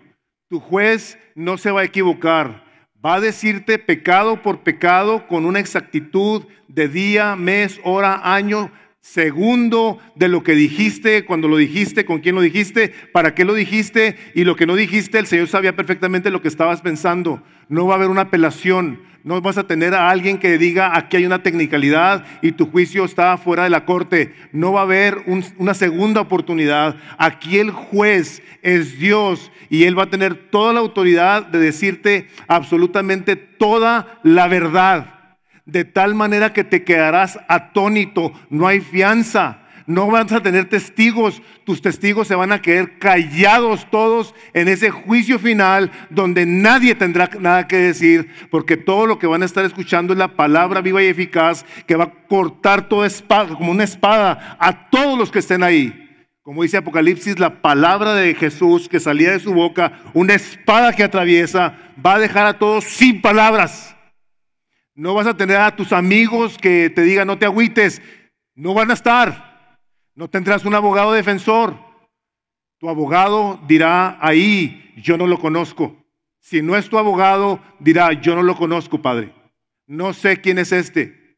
Tu juez no se va a equivocar. Va a decirte pecado por pecado con una exactitud de día, mes, hora, año, segundo de lo que dijiste, cuando lo dijiste, con quién lo dijiste, para qué lo dijiste, y lo que no dijiste, el Señor sabía perfectamente lo que estabas pensando. No va a haber una apelación. No vas a tener a alguien que diga aquí hay una tecnicalidad y tu juicio está fuera de la corte. No va a haber una segunda oportunidad. Aquí el juez es Dios y Él va a tener toda la autoridad de decirte absolutamente toda la verdad. De tal manera que te quedarás atónito. No hay fianza, No vas a tener testigos. Tus testigos se van a quedar callados todos en ese juicio final donde nadie tendrá nada que decir, porque todo lo que van a estar escuchando es la palabra viva y eficaz que va a cortar toda espada, como una espada, a todos los que estén ahí. Como dice Apocalipsis, la palabra de Jesús que salía de su boca, una espada que atraviesa, va a dejar a todos sin palabras. No vas a tener a tus amigos que te digan no te agüites. No van a estar. No tendrás un abogado defensor. Tu abogado dirá ahí, yo no lo conozco. Si no es tu abogado, dirá, yo no lo conozco, Padre. No sé quién es este.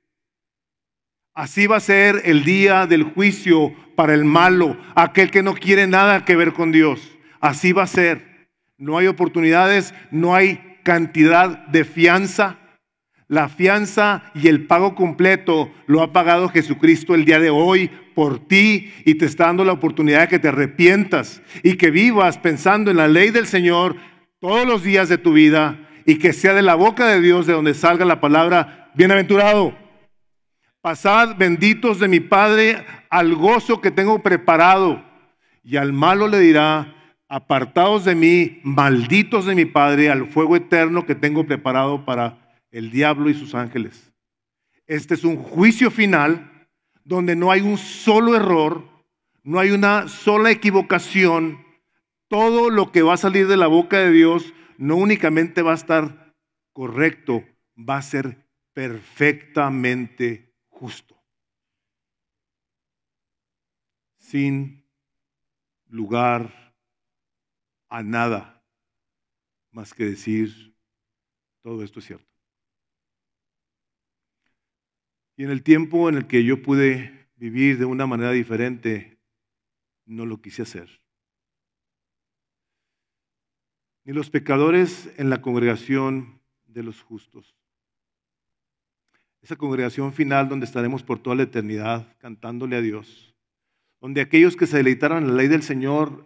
Así va a ser el día del juicio para el malo, aquel que no quiere nada que ver con Dios. Así va a ser. No hay oportunidades, no hay cantidad de fianza. La fianza y el pago completo lo ha pagado Jesucristo el día de hoy por ti y te está dando la oportunidad de que te arrepientas y que vivas pensando en la ley del Señor todos los días de tu vida y que sea de la boca de Dios de donde salga la palabra bienaventurado. Pasad benditos de mi Padre al gozo que tengo preparado, y al malo le dirá, apartados de mí, malditos de mi Padre, al fuego eterno que tengo preparado para el diablo y sus ángeles. Este es un juicio final donde no hay un solo error, no hay una sola equivocación. Todo lo que va a salir de la boca de Dios no únicamente va a estar correcto, va a ser perfectamente justo, sin lugar a nada más que decir, todo esto es cierto. Y en el tiempo en el que yo pude vivir de una manera diferente, no lo quise hacer. Ni los pecadores en la congregación de los justos. Esa congregación final donde estaremos por toda la eternidad cantándole a Dios. Donde aquellos que se deleitaron en la ley del Señor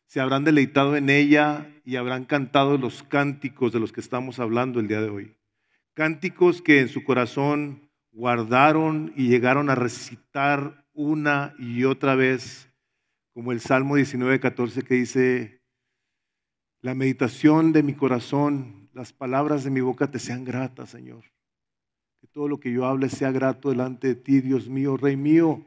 se habrán deleitado en ella y habrán cantado los cánticos de los que estamos hablando el día de hoy. Cánticos que en su corazón guardaron y llegaron a recitar una y otra vez, como el Salmo 19:14 que dice, la meditación de mi corazón, las palabras de mi boca te sean gratas, Señor. Que todo lo que yo hable sea grato delante de ti, Dios mío, Rey mío.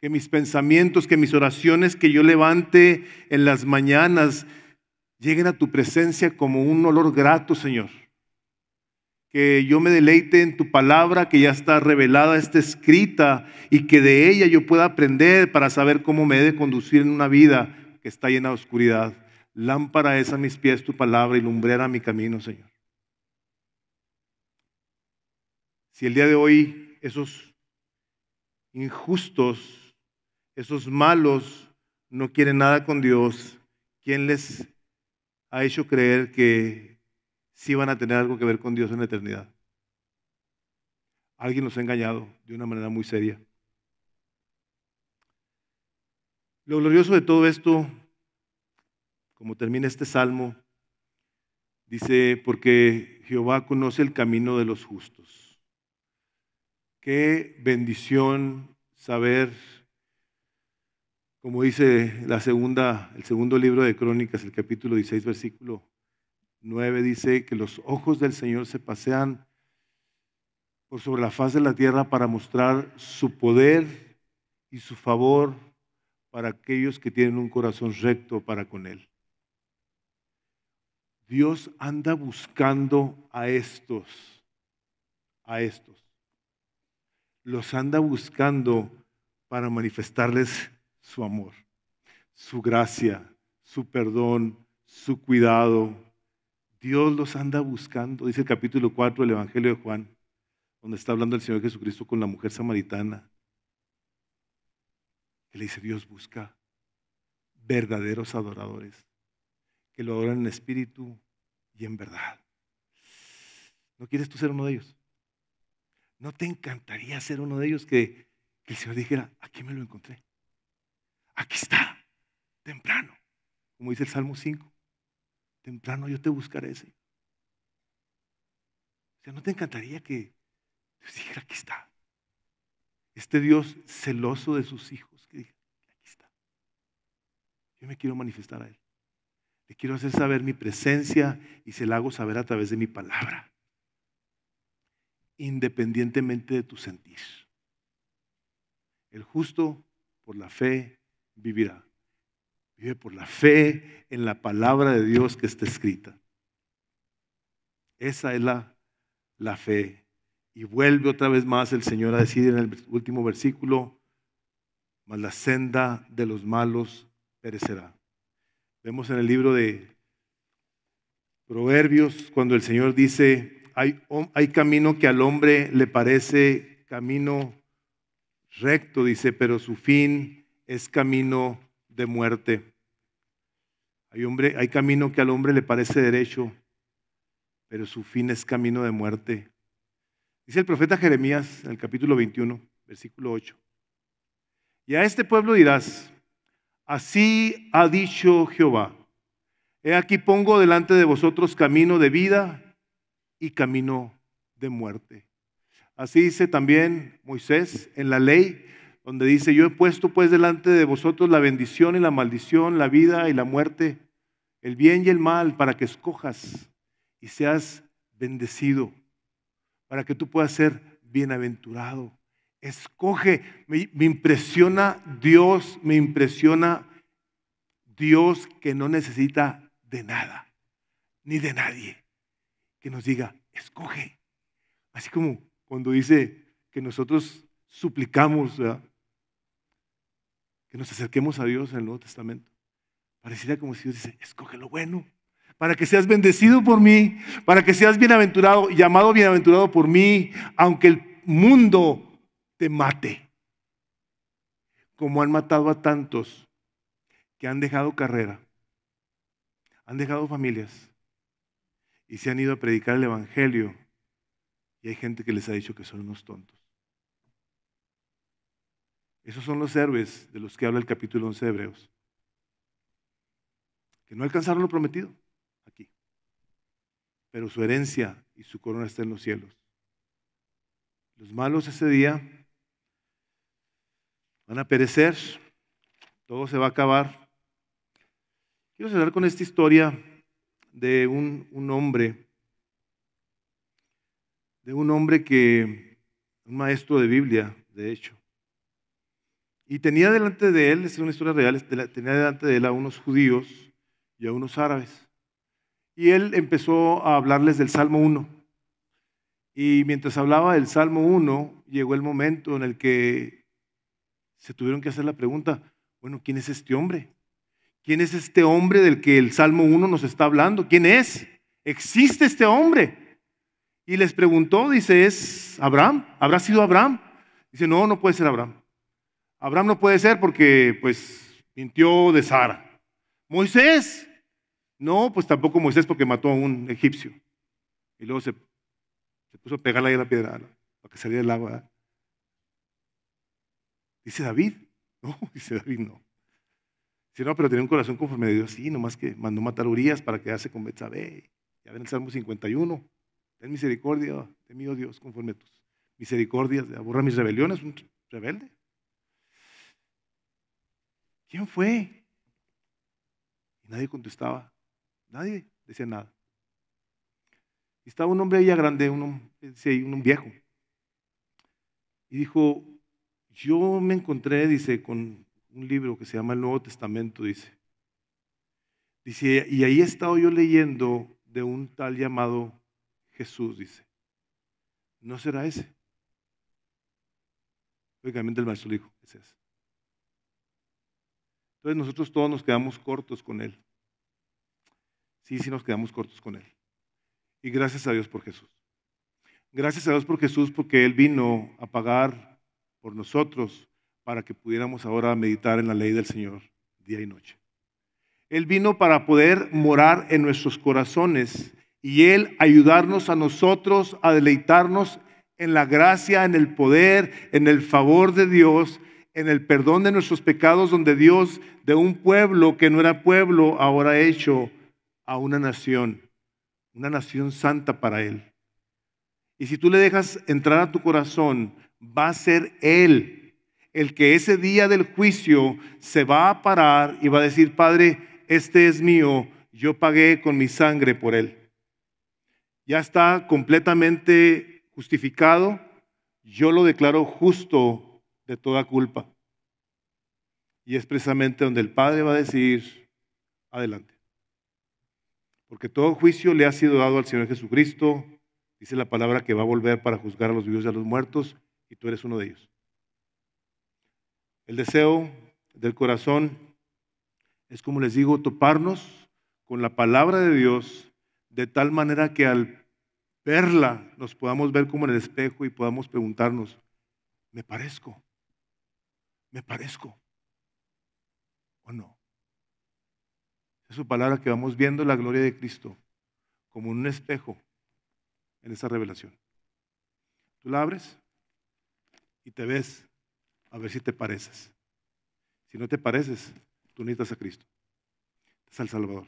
Que mis pensamientos, que mis oraciones que yo levante en las mañanas lleguen a tu presencia como un olor grato, Señor. Que yo me deleite en tu palabra que ya está revelada, está escrita y que de ella yo pueda aprender para saber cómo me he de conducir en una vida que está llena de oscuridad. Lámpara es a mis pies tu palabra y lumbrera mi camino, Señor. Si el día de hoy esos injustos, esos malos no quieren nada con Dios, ¿quién les ha hecho creer que sí van a tener algo que ver con Dios en la eternidad? Alguien los ha engañado de una manera muy seria. Lo glorioso de todo esto, como termina este salmo, dice, porque Jehová conoce el camino de los justos. Qué bendición saber, como dice el segundo libro de Crónicas, el capítulo 16, versículo 9, dice que los ojos del Señor se pasean por sobre la faz de la tierra para mostrar su poder y su favor para aquellos que tienen un corazón recto para con Él. Dios anda buscando a estos. Los anda buscando para manifestarles su amor, su gracia, su perdón, su cuidado. Dios los anda buscando, dice el capítulo 4 del Evangelio de Juan, donde está hablando el Señor Jesucristo con la mujer samaritana. Que le dice, Dios busca verdaderos adoradores, que lo adoran en espíritu y en verdad. ¿No quieres tú ser uno de ellos? ¿No te encantaría ser uno de ellos que el Señor dijera, aquí me lo encontré? Aquí está, temprano. Como dice el Salmo 5, temprano yo te buscaré, Señor. O sea, ¿no te encantaría que Dios dijera, aquí está? Este Dios celoso de sus hijos, que diga, aquí está. Yo me quiero manifestar a Él. Le quiero hacer saber mi presencia y se la hago saber a través de mi palabra. Independientemente de tu sentir. El justo por la fe vivirá. Vive por la fe en la palabra de Dios que está escrita. Esa es la fe. Y vuelve otra vez más el Señor a decir en el último versículo, mas la senda de los malos perecerá. Vemos en el libro de Proverbios cuando el Señor dice, hay camino que al hombre le parece camino recto, dice, pero su fin es camino de muerte. Hay camino que al hombre le parece derecho, pero su fin es camino de muerte. Dice el profeta Jeremías en el capítulo 21, versículo 8. Y a este pueblo dirás, así ha dicho Jehová, he aquí pongo delante de vosotros camino de vida y camino de muerte. Así dice también Moisés en la ley, donde dice, yo he puesto pues delante de vosotros la bendición y la maldición, la vida y la muerte, el bien y el mal, para que escojas y seas bendecido, para que tú puedas ser bienaventurado. Escoge. Me impresiona Dios que no necesita de nada, ni de nadie, que nos diga, escoge. Así como cuando dice que nosotros suplicamos, ¿verdad?, que nos acerquemos a Dios en el Nuevo Testamento. Pareciera como si Dios dice, escoge lo bueno, para que seas bendecido por mí, para que seas bienaventurado, llamado bienaventurado por mí, aunque el mundo te mate. Como han matado a tantos que han dejado carrera, han dejado familias y se han ido a predicar el evangelio, y hay gente que les ha dicho que son unos tontos. Esos son los héroes de los que habla el capítulo 11 de Hebreos, que no alcanzaron lo prometido aquí, pero su herencia y su corona está en los cielos. Los malos ese día van a perecer, todo se va a acabar. Quiero cerrar con esta historia de un hombre un maestro de Biblia, de hecho. Y tenía delante de él, es una historia real, tenía delante de él a unos judíos y a unos árabes. Y él empezó a hablarles del Salmo 1. Y mientras hablaba del Salmo 1, llegó el momento en el que se tuvieron que hacer la pregunta, bueno, ¿quién es este hombre? ¿Quién es este hombre del que el Salmo 1 nos está hablando? ¿Quién es? ¿Existe este hombre? Y les preguntó, dice, ¿es Abraham? ¿Habrá sido Abraham? Dice, no, no puede ser Abraham. Abraham no puede ser porque, pues, mintió de Sara. ¿Moisés? No, pues tampoco Moisés porque mató a un egipcio. Y luego se puso a pegarle ahí a la piedra para que saliera el agua, ¿verdad? Dice David. No, dice David no. Dice, no, pero tenía un corazón conforme a Dios. Sí, nomás que mandó matar a Urías para quedarse con Betsabé. Ya ven el Salmo 51. Ten misericordia de mí, oh Dios, conforme a tus misericordias. Aborra mis rebeliones, un rebelde. ¿Quién fue? Y nadie contestaba. Nadie decía nada. Y estaba un hombre ahí grande, un viejo. Y dijo, yo me encontré, dice, con un libro que se llama el Nuevo Testamento, dice, y ahí he estado yo leyendo de un tal llamado Jesús, dice. ¿No será ese? Lógicamente el maestro dijo, es ese. Entonces nosotros todos nos quedamos cortos con él. Sí nos quedamos cortos con él. Y gracias a Dios por Jesús. Gracias a Dios por Jesús porque Él vino a pagar por nosotros para que pudiéramos ahora meditar en la ley del Señor día y noche. Él vino para poder morar en nuestros corazones y Él ayudarnos a nosotros a deleitarnos en la gracia, en el poder, en el favor de Dios, en el perdón de nuestros pecados, donde Dios de un pueblo que no era pueblo ahora ha hecho a una nación santa para Él. Y si tú le dejas entrar a tu corazón, va a ser Él el que ese día del juicio se va a parar y va a decir: Padre, este es mío, yo pagué con mi sangre por Él. Ya está completamente justificado, yo lo declaro justo de toda culpa. Y es precisamente donde el Padre va a decir: adelante. Porque todo juicio le ha sido dado al Señor Jesucristo. Dice la palabra que va a volver para juzgar a los vivos y a los muertos, y tú eres uno de ellos. El deseo del corazón es, como les digo, toparnos con la palabra de Dios de tal manera que al verla nos podamos ver como en el espejo y podamos preguntarnos: ¿me parezco? ¿Me parezco o no? Es su palabra que vamos viendo la gloria de Cristo como en un espejo en esa revelación. Tú la abres y te ves a ver si te pareces. Si no te pareces, tú necesitas a Cristo, necesitas al Salvador.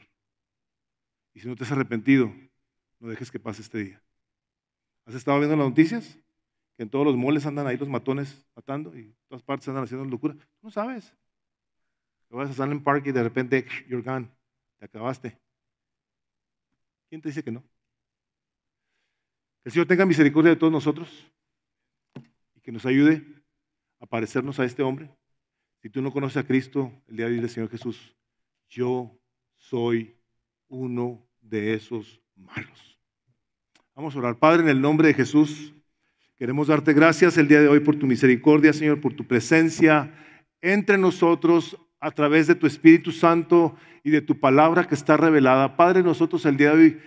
Y si no te has arrepentido, no dejes que pase este día. ¿Has estado viendo las noticias? Que en todos los moles andan ahí los matones matando y en todas partes andan haciendo locura. Tú no sabes. Te vas a Sunland Park y de repente, you're gone. Te acabaste. ¿Quién te dice que no? Que el Señor tenga misericordia de todos nosotros y que nos ayude a parecernos a este hombre. Si tú no conoces a Cristo, el día de hoy, dile: Señor Jesús, yo soy uno de esos malos. Vamos a orar. Padre, en el nombre de Jesús, queremos darte gracias el día de hoy por tu misericordia, Señor, por tu presencia entre nosotros a través de tu Espíritu Santo y de tu palabra que está revelada. Padre, nosotros el día de hoy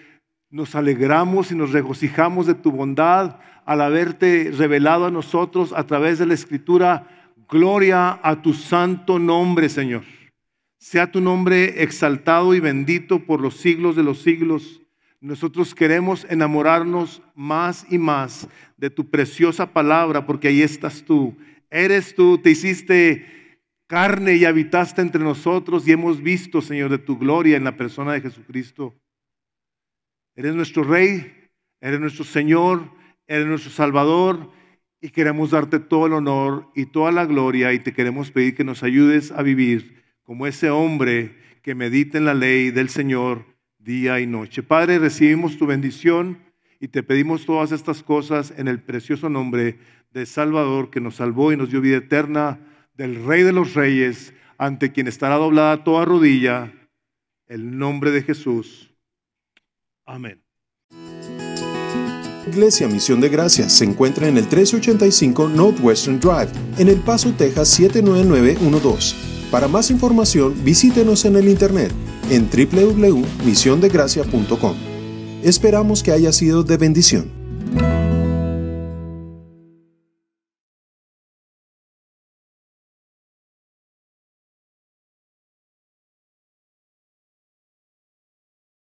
nos alegramos y nos regocijamos de tu bondad al haberte revelado a nosotros a través de la Escritura. Gloria a tu santo nombre, Señor. Sea tu nombre exaltado y bendito por los siglos de los siglos. Nosotros queremos enamorarnos más y más de tu preciosa palabra, porque ahí estás tú. Eres tú, te hiciste carne y habitaste entre nosotros y hemos visto, Señor, de tu gloria en la persona de Jesucristo. Eres nuestro Rey, eres nuestro Señor, eres nuestro Salvador y queremos darte todo el honor y toda la gloria y te queremos pedir que nos ayudes a vivir como ese hombre que medita en la ley del Señor día y noche. Padre, recibimos tu bendición y te pedimos todas estas cosas en el precioso nombre de Salvador, que nos salvó y nos dio vida eterna, del Rey de los Reyes, ante quien estará doblada toda rodilla, el nombre de Jesús. Amén. Iglesia Misión de Gracia se encuentra en el 1385 Northwestern Drive, en El Paso, Texas 79912. Para más información, visítenos en el internet en www.misiondegracia.com. Esperamos que haya sido de bendición.